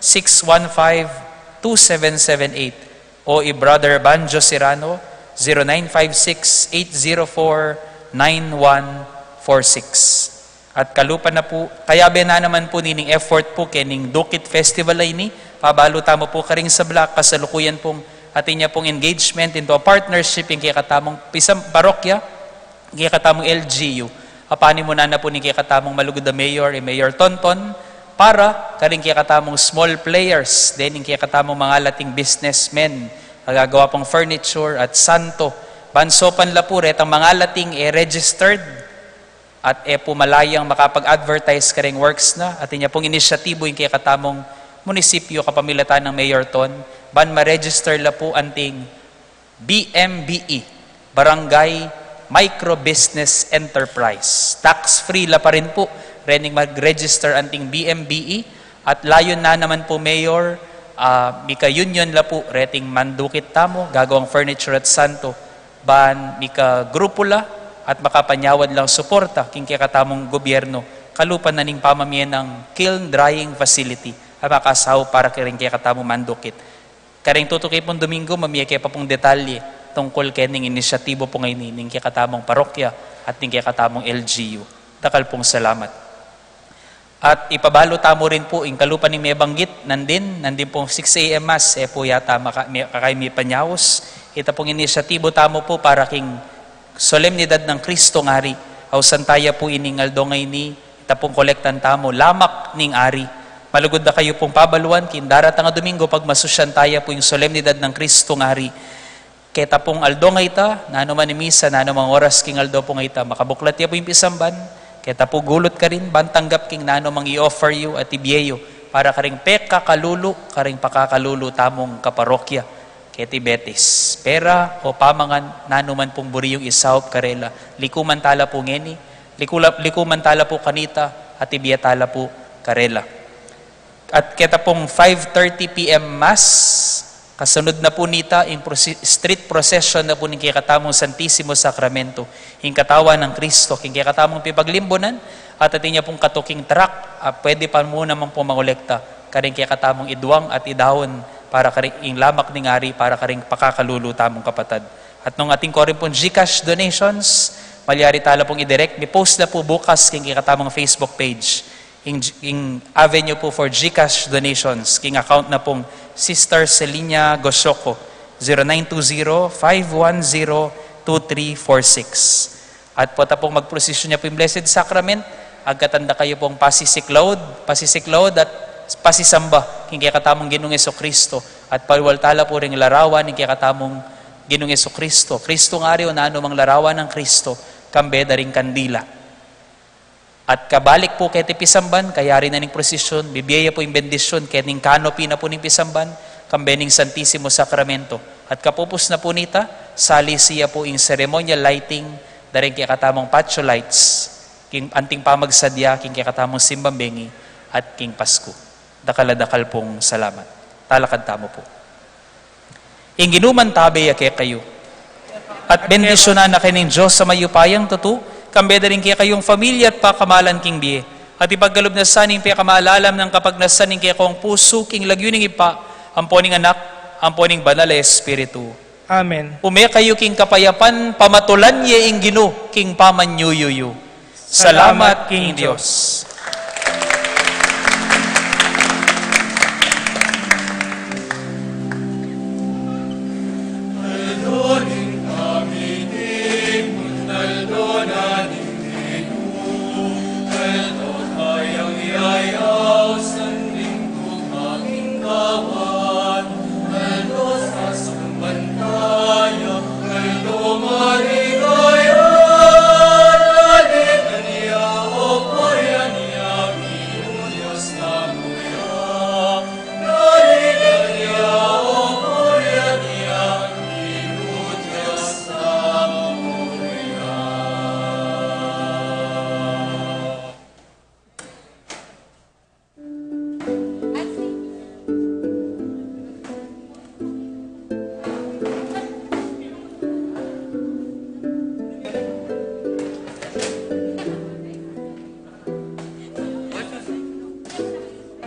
0947-615-2778. O Brother Banjo Serrano, 0956-804-9146. At kalupan na po, kaya na naman po nining effort po kening Dukit Festival ay ni, pabalo tamo po karing sa Black, kasalukuyan pong atin niya pong engagement into a partnership yung kaya katamong pisang parokya, kaya katamong LGU. Apani mo na po ni kaya katamong malugod na mayor, Mayor Tonton, para karing kaya katamong small players, then kaya katamong mga lating businessmen, magagawa pong furniture at bansopan la po ret ang mga lating registered at pumalayang makapag-advertise karing works na, at niya pong inisyatibo yung kaya katamong munisipyo kapamilatan ng Mayor Ton, ban ma-register la po anting BMBE, Barangay Micro Business Enterprise. Tax-free la pa rin po. Rening mag-register anting BMBE at layon na naman po Mayor mika union la po, reting mandukit tamo, gagawang furniture at santo, ban mika grupo la, at makapanyawad lang suporta, king katamong gobyerno, kalupan na ning pamamayan ng kiln drying facility, at makasaw para kiring katamong mandukit. Karing tutukay pong Domingo, mamiyay kaya pa pong detalye tungkol kening inisyatibo po ngayon ning katamong parokya at ning katamong LGU. Takal pong salamat. At ipabalo tamo rin po, yung kalupan ni may banggit, nandin pong 6 a.m. Mass, po yata kakay may panyawos. Ita pong inisyatibo tamo po para king solemnidad ng Kristo ng Ari. Hausan taya po iningal dongay ni, ita pong kolektan tamo, lamak ning Ari. Malugod na kayo pong pabaluan, kin daratang nga Domingo, pag masusyan taya po yung solemnidad ng Kristo ng Ari. Keta pong aldo nga ita, nano man ni misa, nano mang oras king aldo po nga ita, makabuklat ya po yung pisamban, keta po gulot ka rin, bantanggap king nano mang i-offer you at ibiyeyo, para karing pekakalulu, karing pakakalulu tamong kaparokya, keti betis. Pera o pamangan, nano man pong buri yung isahop karela, likuman tala po ngeni, likuman tala po kanita, at ibiya tala po karela. At keta pong 5:30 p.m. Mass, kasunod na po nita, yung street procession na po ng kikatamong Santissimo Sacramento, yung katawan ng Kristo, yung kikatamong pipaglimbonan, at atin niya pong katuking truck, pwede pa muna mang pumangolekta, karing kikatamong idwang at idahon, para karing lamak ng Ari, para karing pakakalulu tamong kapatad. At nung ating ko rin pong Gcash donations, malyari tala pong i-direct, may post na po bukas yung kikatamong Facebook page, yung avenue po for Gcash donations, king account na pong Sister Celinia Gosoko, 0920-510-2346. At po pong magprosesyon niya po yung Blessed Sacrament, agkatanda kayo pong pasisiklawd at pasisamba, king katamong Ginoong Jesucristo, at paliwaltala po rin larawan, king katamong Ginoong Jesucristo. Kristo nga rin, na ano mang larawan ng Kristo, kambeda ring kandila. At kabalik po kay Pisamban, kaya rin na ning prosesyon, bibiyaya po yung bendisyon, kaya ning canopy na po ning Pisamban, kambening Santissimo Sacramento. At kapupos na po nita, sali siya po yung ceremonial lighting, daring kaya katamong patio lights, king anting pamagsadya, king kaya katamong simbambengi, at king Pasko. Dakal pong salamat. Talakad tamo po. Ing ginuman tabe ya kayo. At bendisyonan na kining Diyos sa mayupayang tutu, kambeda rin kaya kayong familia at pakamalan king biye. At ipaggalub na saning kaya kamalalam ng kapag nasaning kaya kong puso, king lagyuning ipa, amponing anak, amponing banal na Espiritu. Amen. Ume kayo king kapayapan, pamatulan ye ing Gino, king pamanyuyuyu. Salamat king Diyos.